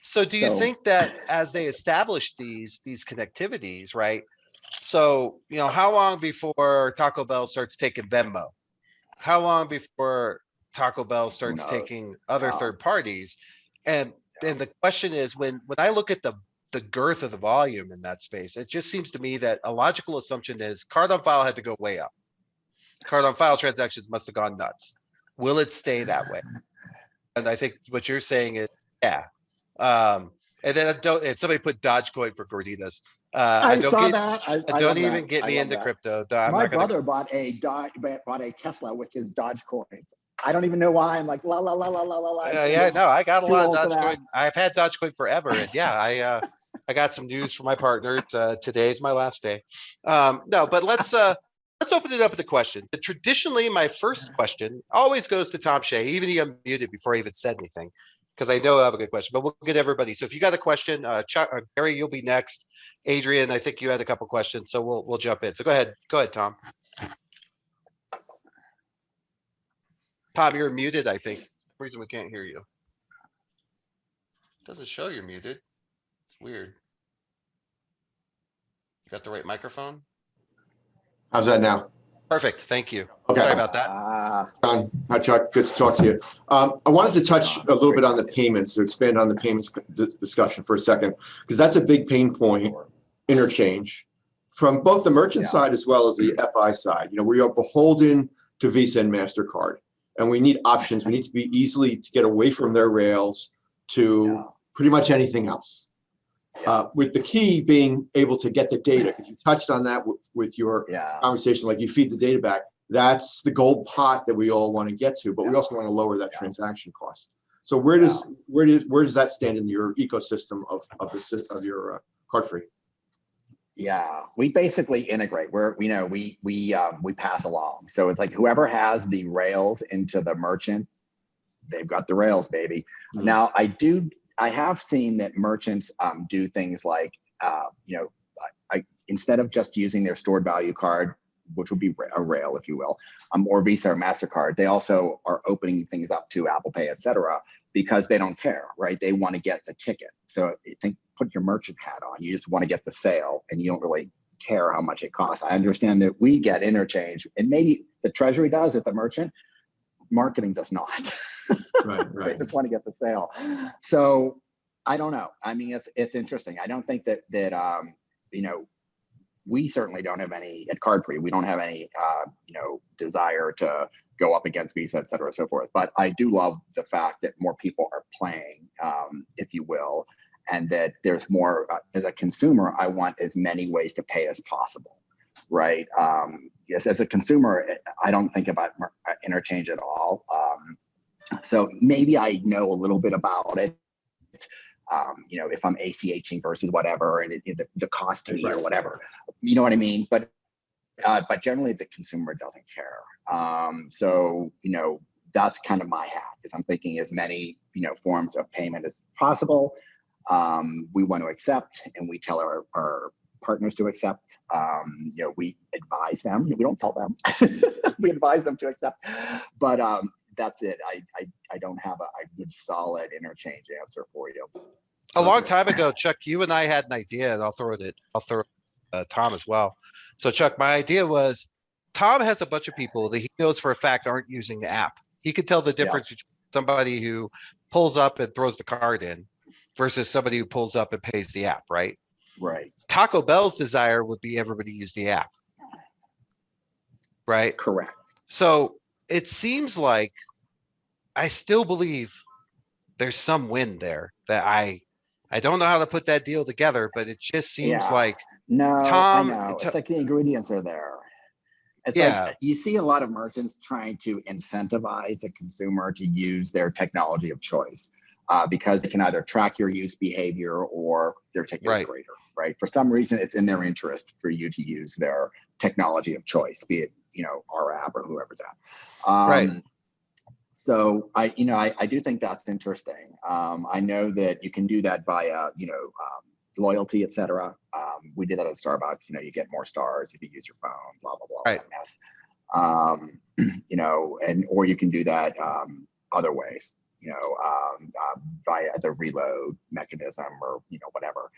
so do you think that as they establish these connectivities, right? So, how long before Taco Bell starts taking Venmo? How long before Taco Bell starts taking other third parties? And the question is, when I look at the girth of the volume in that space, it just seems to me that a logical assumption is card on file had to go way up. Card on file transactions must have gone nuts. Will it stay that way? And I think what you're saying is, yeah. And then and somebody put Dogecoin for Gorditas. I saw that. Don't even get me into crypto. My brother bought a Tesla with his Dogecoins. I don't even know why. I'm like, la la la la la la la. No, I got a lot of Dogecoin. I've had Dogecoin forever, and yeah, I got some news for my partner. Today's my last day. No, but let's open it up with the questions. Traditionally, my first question always goes to Tom Shea, even he unmuted before he even said anything, because I know I have a good question. But we'll get everybody. So if you got a question, Chuck, Gary, you'll be next. Adrian, I think you had a couple questions, so we'll jump in. So go ahead, Tom. Tom, you're muted, I think. For some reason we can't hear you. Doesn't show you're muted. It's weird. You got the right microphone? How's that now? Perfect. Thank you. Okay. Sorry about that. John, hi, Chuck. Good to talk to you. I wanted to touch a little bit on the payments, to expand on the payments discussion for a second, because that's a big pain point, interchange, from both the merchant side as well as the FI side. We are beholden to Visa and MasterCard, and we need options. We need to be easily to get away from their rails to pretty much anything else. With the key being able to get the data, because you touched on that with your conversation, like you feed the data back. That's the gold pot that we all want to get to, but we also want to lower that transaction cost. So where does that stand in your ecosystem of your card free? Yeah, we basically integrate. We pass along. So it's like whoever has the rails into the merchant, they've got the rails, baby. Mm-hmm. Now I have seen that merchants do things like, instead of just using their stored value card, which would be a rail, if you will, or Visa or MasterCard, they also are opening things up to Apple Pay, et cetera, because they don't care, right? They want to get the ticket. So put your merchant hat on. You just want to get the sale, and you don't really care how much it costs. I understand that we get interchange, and maybe the Treasury does at the merchant. Marketing does not. Right. They just want to get the sale. So I don't know. I mean, it's interesting. I don't think that we certainly don't have any at Card Free. We don't have any desire to go up against Visa, et cetera, so forth. But I do love the fact that more people are playing, if you will, and that there's more. As a consumer, I want as many ways to pay as possible. Right. Yes. As a consumer, I don't think about interchange at all. So maybe I know a little bit about it. If I'm ACHing versus whatever, and the cost to me or whatever, you know what I mean? But generally the consumer doesn't care. So, that's kind of my hat, is I'm thinking as many, forms of payment as possible. We want to accept, and we tell our partners to accept. We advise them. We don't tell them. We advise them to accept. But that's it. I don't have a good solid interchange answer for you. A long time ago, Chuck, you and I had an idea, and I'll throw Tom as well. So Chuck, my idea was Tom has a bunch of people that he knows for a fact aren't using the app. He could tell the difference between somebody who pulls up and throws the card in versus somebody who pulls up and pays the app, right? Right. Taco Bell's desire would be everybody use the app, right? Correct. So it seems like I still believe there's some win there that I don't know how to put that deal together, but it just seems Yeah. like No, Tom. I know. It's like the ingredients are there. It's Yeah. like you see a lot of merchants trying to incentivize the consumer to use their technology of choice because they can either track your use behavior or their ticket is Right. greater, right? For some reason, it's in their interest for you to use their technology of choice, be it, our app or whoever's app. Right. So I do think that's interesting. I know that you can do that via, loyalty, et cetera. We did that at Starbucks. You get more stars if you use your phone, blah, blah, blah, Right. that mess. Or you can do that other ways, via the reload mechanism or, whatever.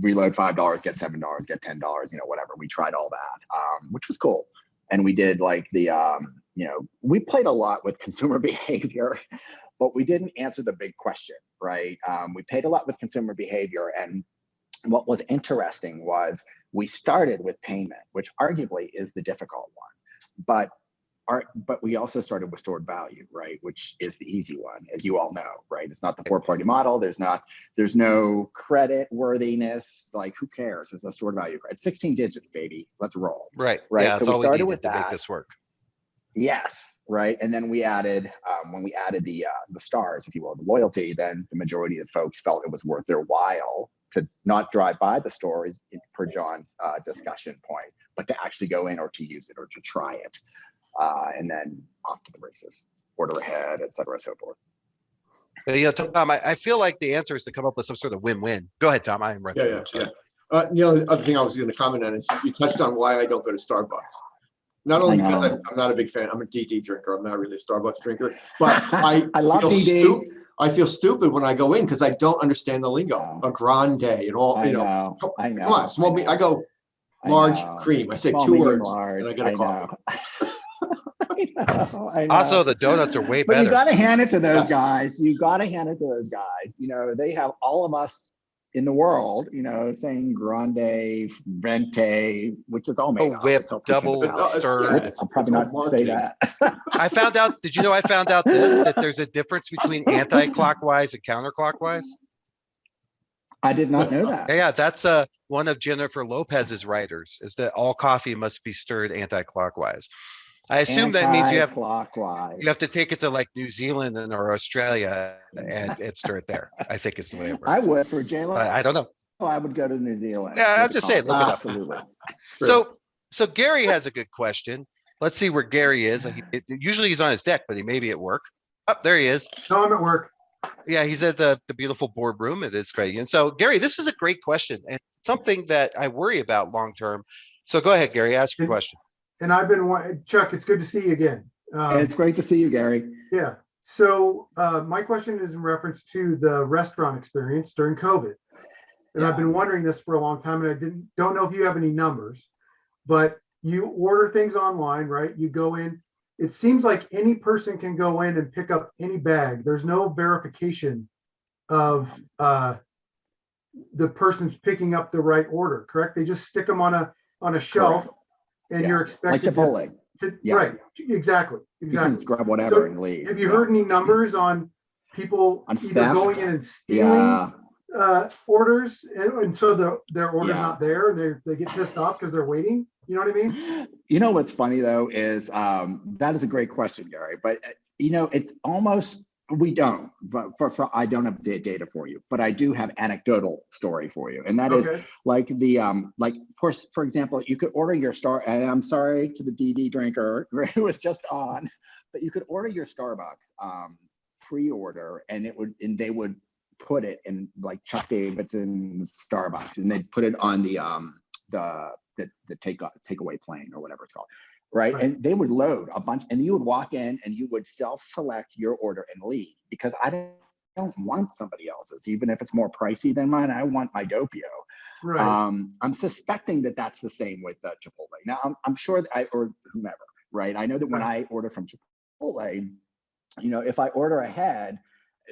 Reload $5, get $7, get $10, whatever. We tried all that, which was cool. And we did like the, we played a lot with consumer behavior, but we didn't answer the big question, right? We played a lot with consumer behavior. And what was interesting was we started with payment, which arguably is the difficult one. But we also started with stored value, right? Which is the easy one, as you all know, right? It's not the 4-party model. There's no credit worthiness. Like, who cares? It's a stored value. It's 16 digits, baby. Let's roll. Right. Right. Yeah, So that's we all we started needed with to make that. this work. Yes. Right. And then we added, when we added the stars, if you will, the loyalty, then the majority of folks felt it was worth their while to not drive by the stores, per John's discussion point, but to actually go in or to use it or to try it. And then off to the races, order ahead, et cetera, so forth. But, Tom, I feel like the answer is to come up with some sort of win-win. Go ahead, Tom. I am right. Yeah. The other thing I was going to comment on is you touched on why I don't go to Starbucks. Not only because I'm not a big fan, I'm a DD drinker. I'm not really a Starbucks drinker, but I love DD. I feel stupid when I go in because I don't understand the lingo. A grande and all, I know. Come on, small meat. I go large cream. I say Small, 2 medium, words large. and I get a coffee. I know. Also, the donuts are way But better. you got to hand it to those guys. You got to hand it to those guys. They have all of us in the world, saying grande, venti, which is all made up. Whip, It's all double pretend stirred. I'll probably not say that. I found out, did you know I found out that there's a difference between anti-clockwise and counterclockwise? I did not know that. Yeah, that's one of Jennifer Lopez's writers, is that all coffee must be stirred anti-clockwise. I assume that means you have to take it to like New Zealand or Australia and stir it there. I think it's the way it works. I would for J-Lo. I don't know. I would go to New Zealand. Yeah, I'm just saying, look it up. Absolutely. So Gary has a good question. Let's see where Gary is. Usually he's on his deck, but he may be at work. Oh, there he is. No, I'm at work. Yeah, he's at the beautiful boardroom. It is great. And so, Gary, this is a great question and something that I worry about long term. So go ahead, Gary, ask your question. And I've been, Chuck, it's good to see you again. It's great to see you, Gary. Yeah. So my question is in reference to the restaurant experience during COVID. And I've been wondering this for a long time, and I don't know if you have any numbers, but you order things online, right? You go in. It seems like any person can go in and pick up any bag. There's no verification of the person's picking up the right order, correct? They just stick them on a shelf, Correct. and you're expected like Chipotle. Right, exactly. You can just grab whatever and leave. Have you heard any numbers on people either theft? Going in and stealing orders, and so their order's not there? They get pissed off because they're waiting. You know what I mean? You know what's funny though is that is a great question, Gary. But it's almost we don't. But for I don't have data for you, but I do have anecdotal story for you, and that is like the like for example, you could order your and I'm sorry to the DD drinker who was just on, but you could order your Starbucks pre-order, and they would put it in like Chuck Davidson's Starbucks, and they'd put it on the takeaway plane or whatever it's called, right? And they would load a bunch, and you would walk in and you would self-select your order and leave, because I don't want somebody else's, even if it's more pricey than mine. I want my Doppio. Right. I'm suspecting that that's the same with Chipotle. Now I'm sure that or whomever, right? I know that when I order from Chipotle, if I order ahead,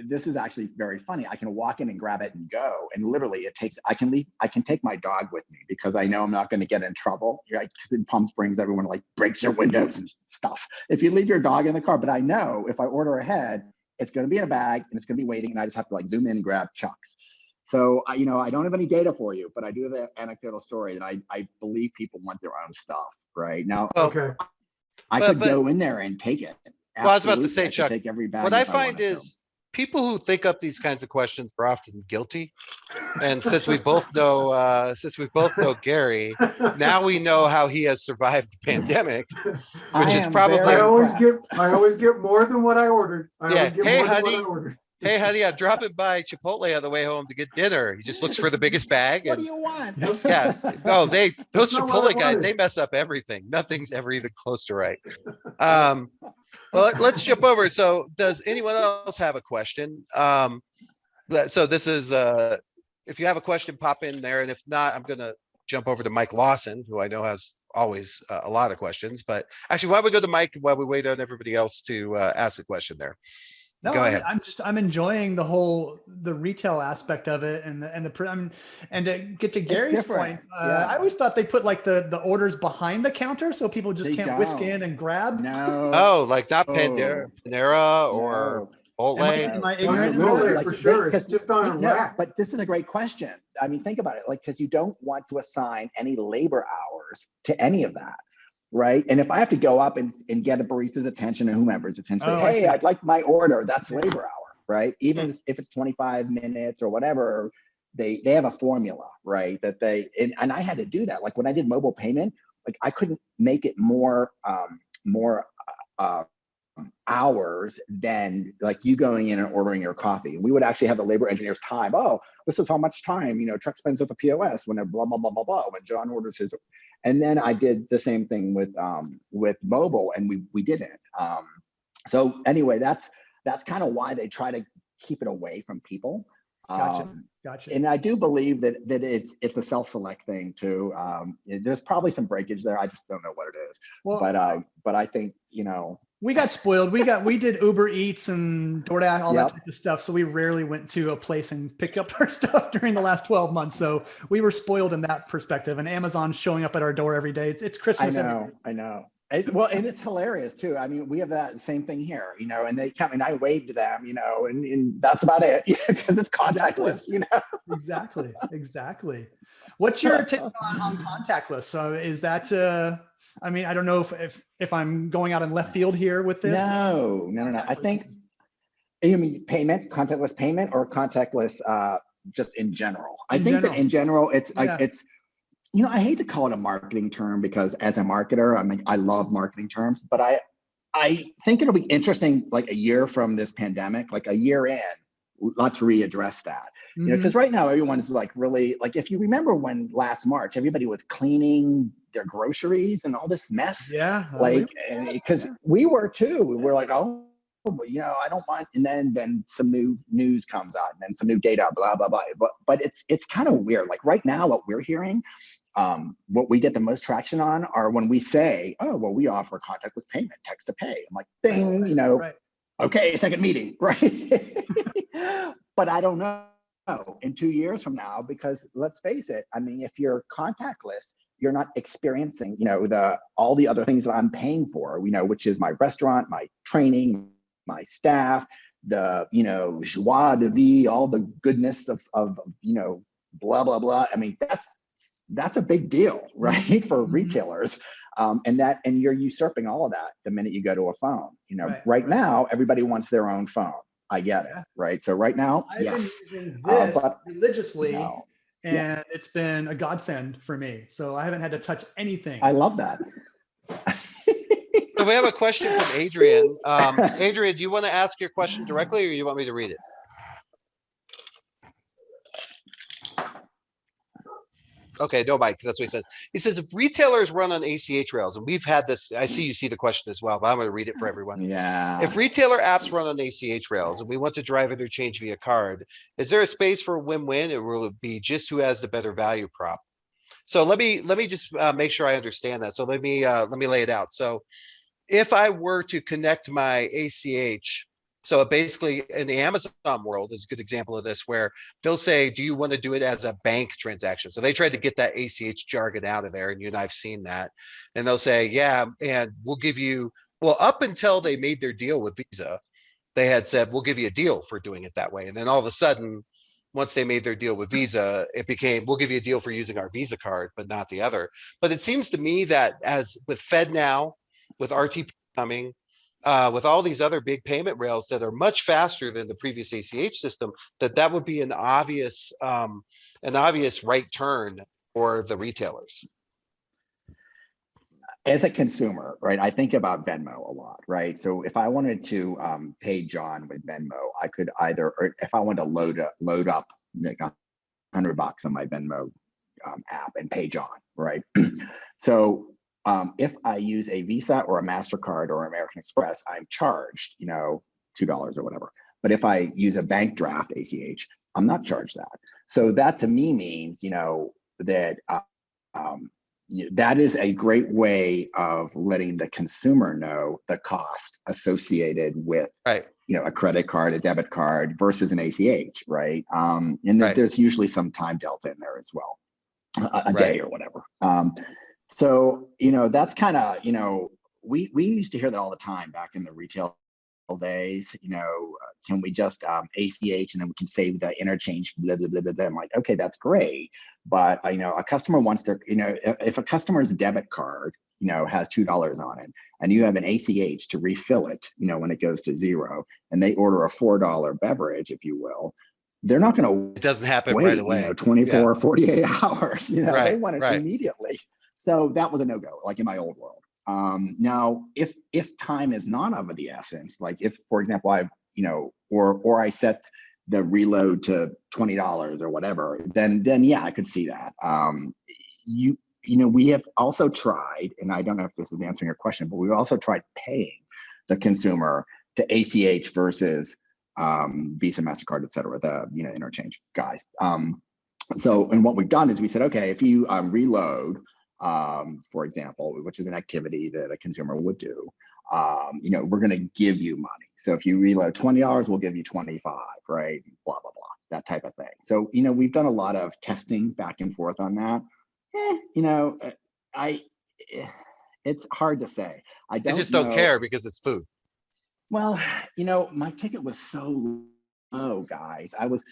this is actually very funny. I can walk in and grab it and go. And literally it takes, I can take my dog with me because I know I'm not going to get in trouble, right? Because in Palm Springs, everyone like breaks their windows and stuff if you leave your dog in the car. But I know if I order ahead, it's going to be in a bag and it's going to be waiting, and I just have to like zoom in and grab Chuck's. So I don't have any data for you, but I do have an anecdotal story that I believe people want their own stuff right now. Okay. I could go in there and take it. Well, I was about to Absolutely. say, I could Chuck, take every bag what I if find wanted to. is people who think up these kinds of questions are often guilty. And since we both know Gary, now we know how he has survived the pandemic, which is probably. I always get more than what I ordered. Yeah. Hey, honey. Hey, honey, I'm dropping by Chipotle on the way home to get dinner. He just looks for the biggest bag. What do you want? Yeah. Oh, those That's not what I Chipotle guys, wanted. they mess up everything. Nothing's ever even close to right. Well, let's jump over. So does anyone else have a question? So this is, if you have a question, pop in there. And if not, I'm going to jump over to Mike Lawson, who I know has always a lot of questions. But actually, why don't we go to Mike while we wait on everybody else to ask a question there? No, Go ahead. I'm enjoying the retail aspect of it and to get to Gary's point. I always thought they put like the orders behind the counter so people just can't whisk in and grab. No. Oh, like not Panera or Chipotle. Am I ignorant? Literally, like, for sure. It's just on a rack. But this is a great question. I mean, think about it, like, because you don't want to assign any labor hours to any of that. Right. And if I have to go up and get a barista's attention and whomever's attention, say, hey, I'd like my order, that's labor hour. Right. Even if it's 25 minutes or whatever, they have a formula, right? That and I had to do that. Like when I did mobile payment, like I couldn't make it more hours than like you going in and ordering your coffee. We would actually have the labor engineer's time. Oh, this is how much time, Chuck spends at the POS when blah, blah, blah, blah, blah, when John orders his. And then I did the same thing with mobile, and we didn't. So anyway, that's kind of why they try to keep it away from people. Gotcha. And I do believe that it's a self-select thing too. There's probably some breakage there. I just don't know what it is. Well, but I think, we got spoiled. We did Uber Eats and DoorDash, all that type of stuff. So we rarely went to a place and picked up our stuff during the last 12 months. So we were spoiled in that perspective. And Amazon showing up at our door every day. It's Christmas. I know. Well, and it's hilarious too. I mean, we have that same thing here, and they come and I wave to them, and that's about it because it's contactless, Exactly. What's your take on contactless? So is that, I mean, I don't know if I'm going out in left field here with this. No. I think, you mean contactless payment or contactless just in general? I think that in general, it's like, it's, I hate to call it a marketing term because as a marketer, I love marketing terms, but I think it'll be interesting, like a year from this pandemic, like a year in, let's readdress that. Because right now everyone's like really, like if you remember when last March, everybody was cleaning their groceries and all this mess. Yeah. Because we were too. We were like, oh, I don't want. And then some new news comes out, and then some new data, blah blah blah. But it's kind of weird. Like right now, what we're hearing, what we get the most traction on are when we say, oh, well, we offer contactless payment, text to pay. I'm like, ding, okay, second meeting, right? But I don't know in 2 years from now, because let's face it, I mean, if you're contactless, you're not experiencing, all the other things that I'm paying for, which is my restaurant, my training, my staff, the, joie de vivre, all the goodness of blah, blah, blah. I mean, that's a big deal, right? For retailers. And you're usurping all of that the minute you go to a phone, right now, everybody wants their own phone. I get it. Right. So right now, I've been using this but religiously, and it's been a godsend for me. So I haven't had to touch anything. I love that. So we have a question from Adrian. Adrian, do you want to ask your question directly, or you want me to read it? Okay, no, Mike, that's what he says. He says, if retailers run on ACH rails, and we've had this, I see you see the question as well, but I'm going to read it for everyone. Yeah. If retailer apps run on ACH rails and we want to drive interchange via card, is there a space for a win-win, or will it be just who has the better value prop? So let me just make sure I understand that. So let me lay it out. So if I were to connect my ACH So basically in the Amazon world is a good example of this, where they'll say, do you want to do it as a bank transaction? So they tried to get that ACH jargon out of there, and you and I've seen that. And they'll say, yeah, and we'll give you, well, up until they made their deal with Visa, they had said, we'll give you a deal for doing it that way. And then all of a sudden, once they made their deal with Visa, it became, we'll give you a deal for using our Visa card, but not the other. But it seems to me that as with FedNow, with RTP coming, with all these other big payment rails that are much faster than the previous ACH system, that would be an obvious right turn for the retailers. As a consumer, right, I think about Venmo a lot, right? So if I wanted to pay John with Venmo, I could either, or if I wanted to load up like $100 on my Venmo app and pay John, right? So if I use a Visa or a MasterCard or American Express, I'm charged, you know, $2 or whatever. But if I use a bank draft ACH, I'm not charged that. So that to me means, you know, that that is a great way of letting the consumer know the cost associated with, right, you know, a credit card, a debit card versus an ACH, right? And right. there's usually some time delta in there as well, a Right. day or whatever. So, you know, that's kind of, you know, we used to hear that all the time back in the retail days, you know, can we just ACH and then we can save the interchange, blah, blah, blah, blah, blah. I'm like, okay, that's great. But, you know, a customer wants their, you know, if a customer's debit card, you know, has $2 on it and you have an ACH to refill it, you know, when it goes to zero and they order a $4 beverage, if you will, they're not going to It doesn't happen wait, right away. you know, 24 or 48 hours, you know, Right, they want it right. immediately. So that was a no-go, like in my old world. Now, if time is not of the essence, like if, for example, I, you know, or I set the reload to $20 or whatever, then yeah, I could see that. You know, we have also tried, and I don't know if this is answering your question, but we've also tried paying the consumer to ACH versus Visa, MasterCard, et cetera, the, you know, interchange guys. So, and what we've done is we said, okay, if you reload, for example, which is an activity that a consumer would do, you know, we're going to give you money. So if you reload $20, we'll give you 25, right? Blah, blah, blah, that type of thing. So, you know, we've done a lot of testing back and forth on that. You know, it's hard to say. I just don't care because it's food. Well, you know, my ticket was so low, guys. I was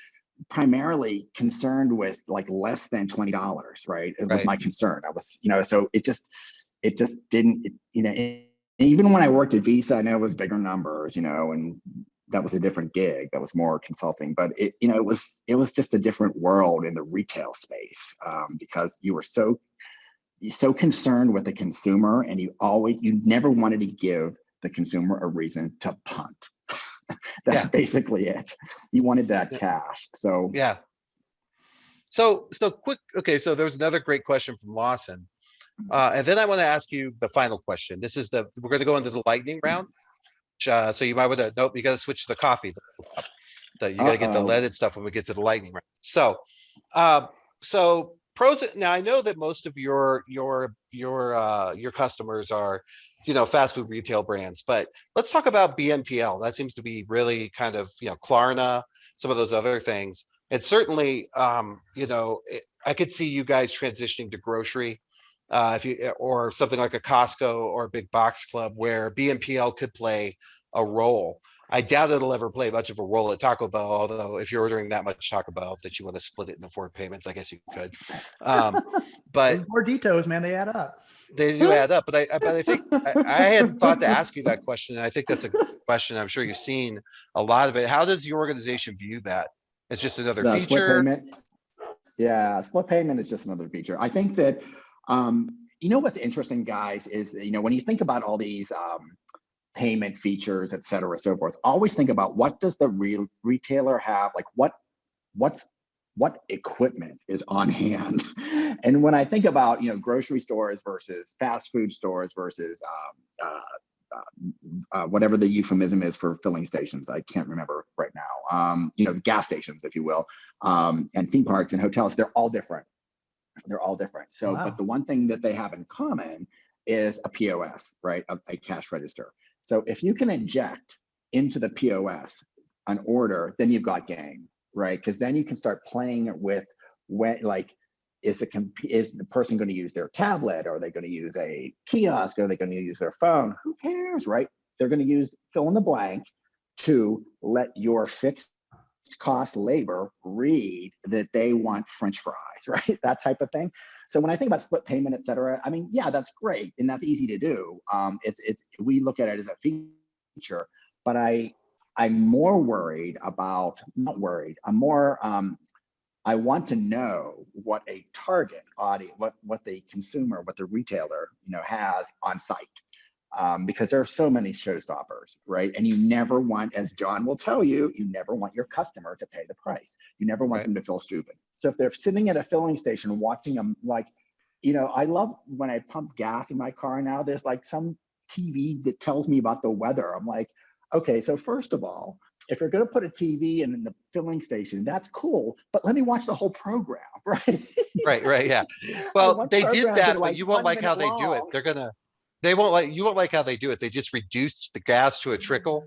primarily concerned with like less than $20, right? It was my concern. I was, you know, so it just didn't, you know, even when I worked at Visa, I know it was bigger numbers, you know, and that was a different gig. That was more consulting, but it, you know, it was just a different world in the retail space because you were so concerned with the consumer and you never wanted to give the consumer a reason to punt. That's basically it. You wanted that cash. So yeah. So quick. Okay. So there's another great question from Lawson. And then I want to ask you the final question. This is we're going to go into the lightning round. So you might want to, nope, you got to switch to the coffee. You got to get the leaded stuff when we get to the lightning round. So, so pros. Now I know that most of your customers are, you know, fast food retail brands, but let's talk about BNPL. That seems to be really kind of, you know, Klarna, some of those other things. And certainly, you know, I could see you guys transitioning to grocery, if you, or something like a Costco or a big box club where BNPL could play a role. I doubt it'll ever play much of a role at Taco Bell, although if you're ordering that much Taco Bell that you want to split it into 4 payments, I guess you could. But those Gorditos, man, they add up. They do add up, but I think I hadn't thought to ask you that question, and I think that's a good question. I'm sure you've seen a lot of it. How does your organization view that? It's just another feature. Split payment. Yeah, split payment is just another feature. I think that you know what's interesting, guys, is, you know, when you think about all these payment features, et cetera, so forth, always think about what does the real retailer have, like what equipment is on hand. And when I think about, you know, grocery stores versus fast food stores versus whatever the euphemism is for filling stations, I can't remember right now, you know, gas stations, if you will, and theme parks and hotels, they're all different. They're all different. So, but the one thing that they have in common is a POS, right? A cash register. So if you can inject into the POS an order, then you've got game, right? Because then you can start playing it with when, like, is the person going to use their tablet? Are they going to use a kiosk? Are they going to use their phone? Who cares, right? They're going to use fill in the blank to let your fixed cost labor read that they want French fries, right? That type of thing. So when I think about split payment, et cetera, I mean, yeah, that's great. And that's easy to do. We look at it as a feature, but I'm more worried about, not worried, I'm more, I want to know what a target audience, what the consumer, what the retailer, has on site. Because there are so many showstoppers, right? And you never want, as John will tell you, you never want your customer to pay the price. You never want them to feel stupid. So if they're sitting at a filling station watching them, like, I love when I pump gas in my car now, there's like some TV that tells me about the weather. I'm like, okay, so first of all, if you're going to put a TV in the filling station, that's cool, but let me watch the whole program, right? Right. Yeah. Well, they did that, but you won't like how they do it. You won't like how they do it. They just reduce the gas to a trickle,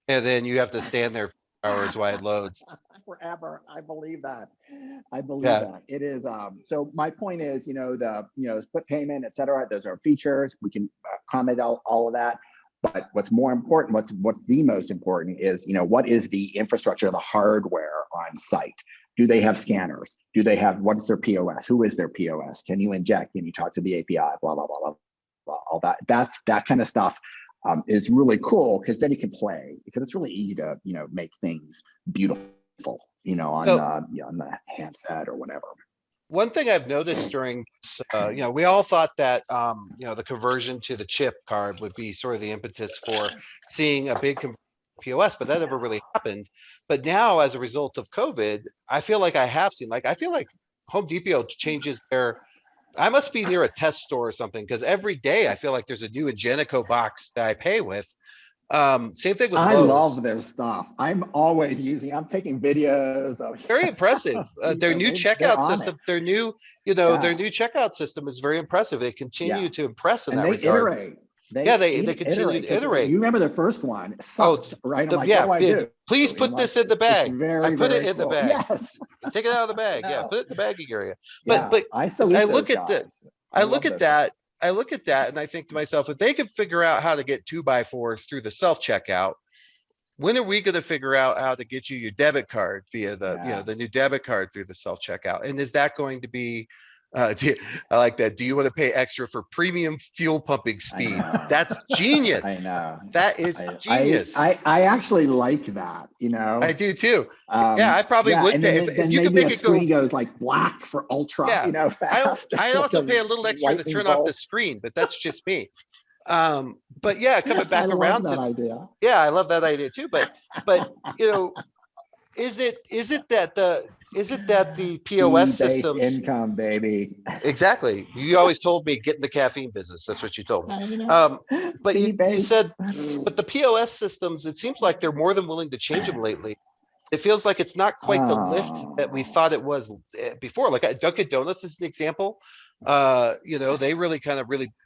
and then you have to stand there for hours while it loads. Forever. I believe that. I believe Yeah. that. It is. So my point is, the split payment, et cetera, those are features. We can comment all of that. But what's more important, what's the most important is, what is the infrastructure, the hardware on site? Do they have scanners? Do they have, what's their POS? Who is their POS? Can you inject? Can you talk to the API? Blah, blah, blah, blah, blah. All that. That kind of stuff is really cool, because then you can play, because it's really easy to, make things beautiful, on the handset or whatever. One thing I've noticed during, we all thought that, the conversion to the chip card would be sort of the impetus for seeing a big POS, but that never really happened. But now, as a result of COVID, I feel like I feel like Home Depot changes I must be near a test store or something, because every day I feel like there's a new Ingenico box that I pay with. Same thing with I Lowe's. love their stuff. I'm taking videos of Very impressive. Their new checkout system, their new checkout system is very impressive. They continue to impress in that regard. Iterate. They continue to iterate. You remember the first one sucked, right? I'm like, what do I do? Please put this in the bag. I put it in the bag. Yes. Take it out of the bag. Yeah, put it in the bagging area. But I look at that. I look at that and I think to myself, if they can figure out how to get 2x4s through the self-checkout, when are we going to figure out how to get you your debit card via the new debit card through the self-checkout? And is that going to be, I like that. Do you want to pay extra for premium fuel pumping speed? That's genius. I know. That is genius. I actually like that, I do too. I probably would pay if you could make it go. Goes like black for ultra, fast. I also pay a little extra to turn off the screen, but that's just me. But yeah, coming back around to that idea. Yeah, I love that idea too. But is it that the POS system income, baby? Exactly. You always told me get in the caffeine business. That's what you told me. But you said, but the POS systems, it seems like they're more than willing to change them lately. It feels like it's not quite the lift that we thought it was before. Like Dunkin' Donuts is an example. They really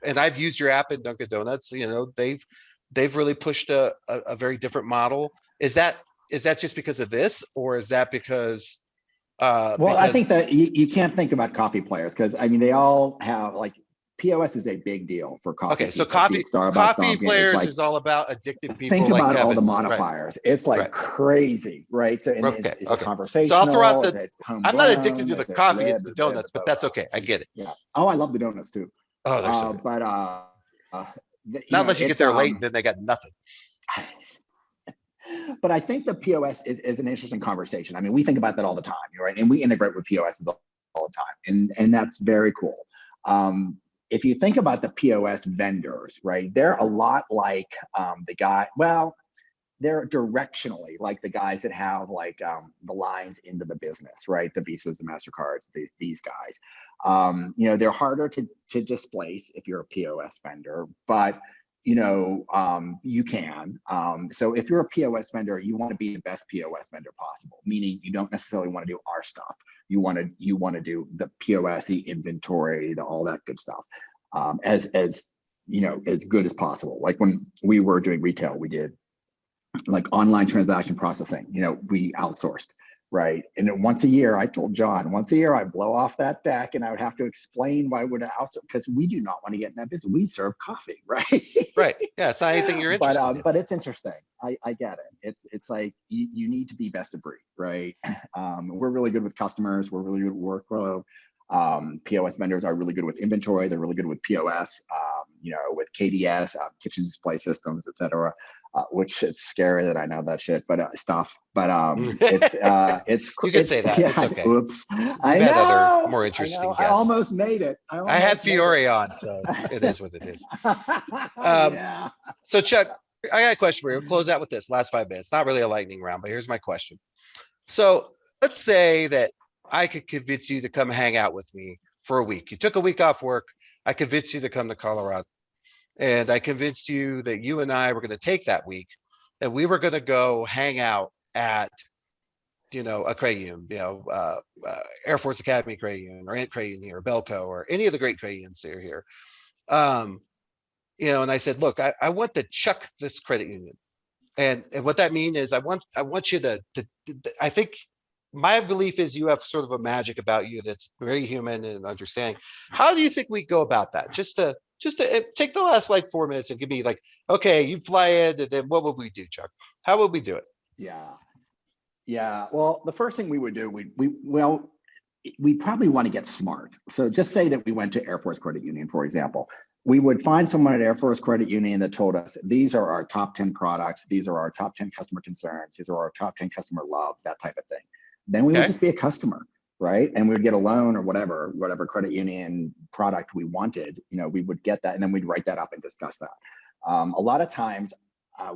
and I've used your app in Dunkin' Donuts. They've really pushed a very different model. Is that just because of this, or is that because? I think that you can't think about coffee players, because they all have POS is a big deal for coffee. Okay, so coffee players is all about addicted people. Think about all the modifiers. Right. It's crazy, right? So it's a conversation. So I'll throw out I'm not addicted to the coffee, it's the donuts, but that's okay. I get it. Yeah. Oh, I love the donuts too. Oh, they're so good. But not unless you get there late, then they got nothing. But I think the POS is an interesting conversation. We think about that all the time, right? And we integrate with POS all the time, and that's very cool. If you think about the POS vendors, right, they're a lot like they're directionally like the guys that have the lines into the business, right? The Visas, the MasterCards, these guys. They're harder to displace if you're a POS vendor, but you can. So if you're a POS vendor, you want to be the best POS vendor possible, meaning you don't necessarily want to do our stuff. You want to do the POS, the inventory, all that good stuff, as good as possible. Like when we were doing retail, we did like online transaction processing, we outsourced, right? And then once a year, I told John, once a year I blow off that deck and I would have to explain why would I outsource, because we do not want to get in that business. We serve coffee, right? Right. Yeah. It's not anything you're interested in. But it's interesting. I get it. It's like you need to be best of breed, right? We're really good with customers. We're really good at workflow. POS vendors are really good with inventory. They're really good with POS, with KDS, kitchen display systems, et cetera, which it's scary that I know that shit, but stuff. But it's you can say that. Yeah, it's okay. Oops. We've I had know. other more interesting I guests. almost made it. I had Fiore on, so it is what it is. Yeah. So Chuck, I got a question for you. We'll close out with this last 5 minutes. Not really a lightning round, but here's my question. So let's say that I could convince you to come hang out with me for a week. You took a week off work. I convinced you to come to Colorado. And I convinced you that you and I were going to take that week and we were going to go hang out at, a credit union, Air Force Academy credit union or Ant credit union or Belco or any of the great credit unions that are here. And I said, look, I want to chuck this credit union. And what that means is I want you to I think my belief is you have sort of a magic about you that's very human and understanding. How do you think we go about that? Just to take the last 4 minutes and give me okay, you fly in, and then what would we do, Chuck? How would we do it? Yeah. Well, the first thing we would do, we probably want to get smart. So just say that we went to Air Force Credit Union, for example. We would find someone at Air Force Credit Union that told us, these are our top 10 products. These are our top 10 customer concerns. These are our top 10 customer loves, that type of thing. Then we would just be a customer, right? And we would get a loan or whatever credit union product we wanted, we would get that and then we'd write that up and discuss that. A lot of times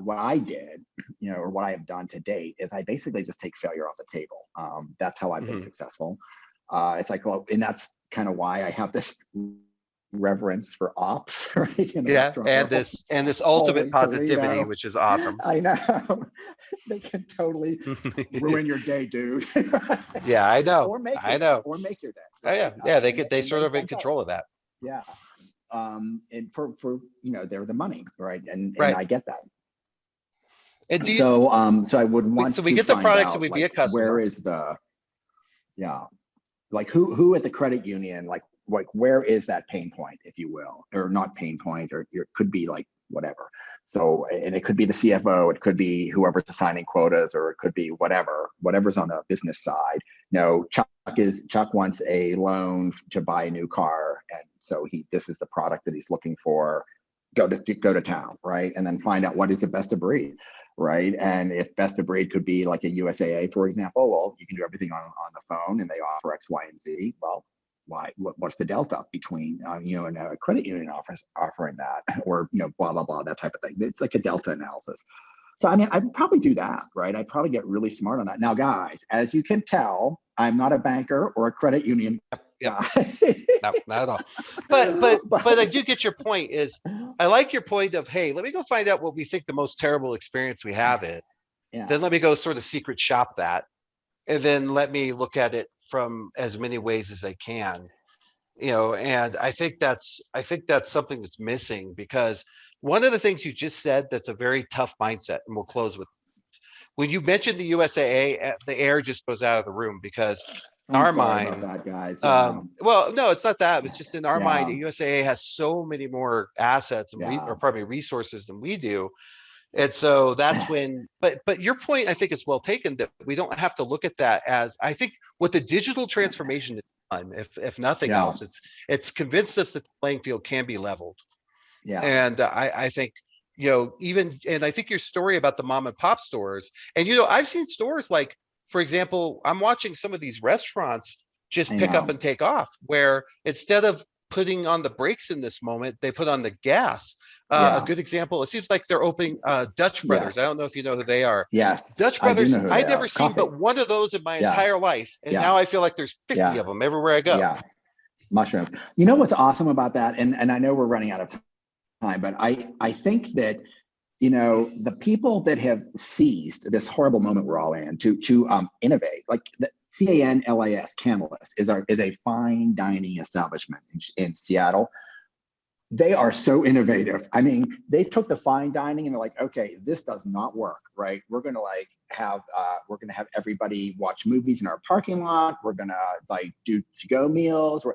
what I did, or what I have done to date is I basically just take failure off the table. That's how I've been successful. It's like, well, and that's kind of why I have this reverence for ops, right? In the restaurant and world. this ultimate positivity, Toledo. which is awesome. I know. They can totally ruin your day, dude. Yeah, I know. Or make your day. Right? Oh, yeah. They sort of in control of that. Yeah. And for they're the money, right? And right. I get that. And do you, so I would want so we get the products and we be a customer. Where is who at the credit union, where is that pain point, if you will, or not pain point, or it could be whatever. So, and it could be the CFO, it could be whoever's assigning quotas, or it could be whatever's on the business side. Chuck wants a loan to buy a new car. And so this is the product that he's looking for. Go to town, right? And then find out what is the best of breed, right? And if best of breed could be like a USAA, for example, well, you can do everything on the phone and they offer X, Y, and Z. Well, why? What's the delta between and a credit union offering that, or blah blah blah, that type of thing. It's like a delta analysis. So I'd probably do that, right? I'd probably get really smart on that. Now, guys, as you can tell, I'm not a banker or a credit union guy. No, not at all. But I do get your point. I like your point of, hey, let me go find out what we think the most terrible experience we have is. Yeah. Then let me go sort of secret shop that. And then let me look at it from as many ways as I can, and I think that's something that's missing, because one of the things you just said, that's a very tough mindset, and we'll close with, when you mentioned the USAA, the air just goes out of the room, because in our mind, that, guys. well, no, it's not that. It's just in our mind, the USAA has so many more assets and resources than we do. And so that's when, but your point, I think, is well taken, that we don't have to look at that as, I think what the digital transformation has done, if nothing else, it's convinced us that the playing field can be leveled. Yeah. And I think, and I think your story about the mom and pop stores, and, I've seen stores for example, I'm watching some of these restaurants just pick up and take off, where instead of putting on the brakes in this moment, they put on the gas. A good example, it seems like they're opening Dutch Brothers. I don't know if you know who they are. Yes. Dutch Brothers, I'd never seen but one of those in my entire life. And now I feel like there's 50 of them everywhere I go. Yeah. Mushrooms. You know what's awesome about that? And I know we're running out of time, but I think that, the people that have seized this horrible moment we're all in to innovate, like the Canlis is a fine dining establishment in Seattle. They are so innovative. I mean, they took the fine dining and they're like, okay, this does not work, right? We're gonna have everybody watch movies in our parking lot. We're gonna do to-go meals.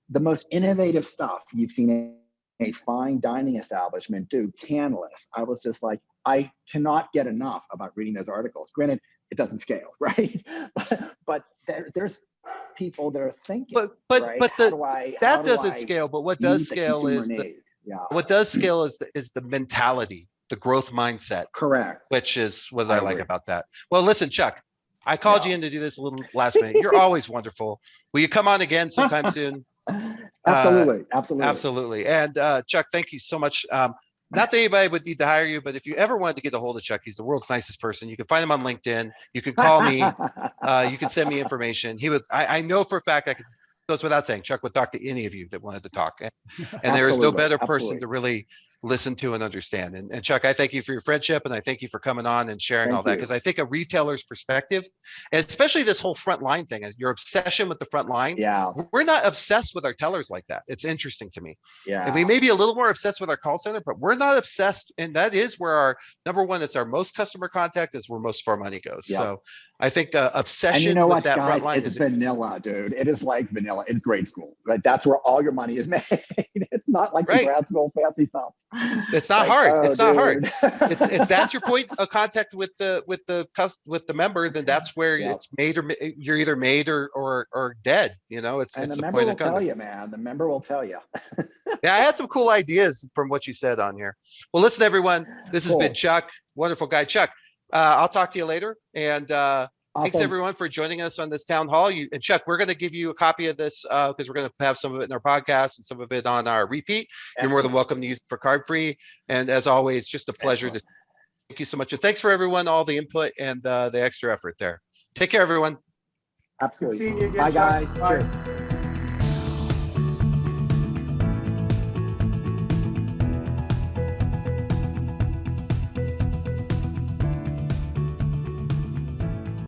The most innovative stuff you've seen a fine dining establishment do, canless. I was just like, I cannot get enough about reading those articles. Granted, it doesn't scale, right? But there's people that are thinking, right? That doesn't scale. But what does scale is what does scale is the mentality, the growth mindset. Correct. Which is what I like about that. Well, listen, Chuck, I called you in to do this a little last minute. You're always wonderful. Will you come on again sometime soon? Absolutely. And Chuck, thank you so much. Not that anybody would need to hire you, but if you ever wanted to get a hold of Chuck, he's the world's nicest person. You can find him on LinkedIn. You can call me. You can send me information. He would. I know for a fact. Goes without saying, Chuck would talk to any of you that wanted to talk, and there is no better person to really listen to and understand. And Chuck, I thank you for your friendship, and I thank you for coming on and sharing all that, because I think a retailer's perspective, and especially this whole front line thing, your obsession with the front line. Yeah, we're not obsessed with our tellers like that. It's interesting to me. Yeah, and we may be a little more obsessed with our call center, but we're not obsessed. And that is where our number one, it's our most customer contact, is where most of our money goes. Yep. So I think obsession with that front line is vanilla, dude. It is like vanilla. It's grade school. Like that's where all your money is made. It's not like the grad school fancy stuff. It's not hard. It's not hard. It's that's your point of contact with the member. Then that's where it's made, or you're either made or dead. You know, it's the the member point will of contact. tell you, man. The member will tell you. Yeah, I had some cool ideas from what you said on here. Well, listen, everyone. This has been Chuck. Wonderful guy, Chuck. I'll talk to you later. And thanks everyone for joining us on this town hall. And Chuck, we're going to give you a copy of this because we're going to have some of it in our podcast and some of it on our repeat. You're more than welcome to use it for card free. And as always, just a pleasure to thank you so much. And thanks for everyone, all the input and the extra effort there. Take care, everyone. Absolutely. Seeing you again, Bye, guys. Bye. Cheers.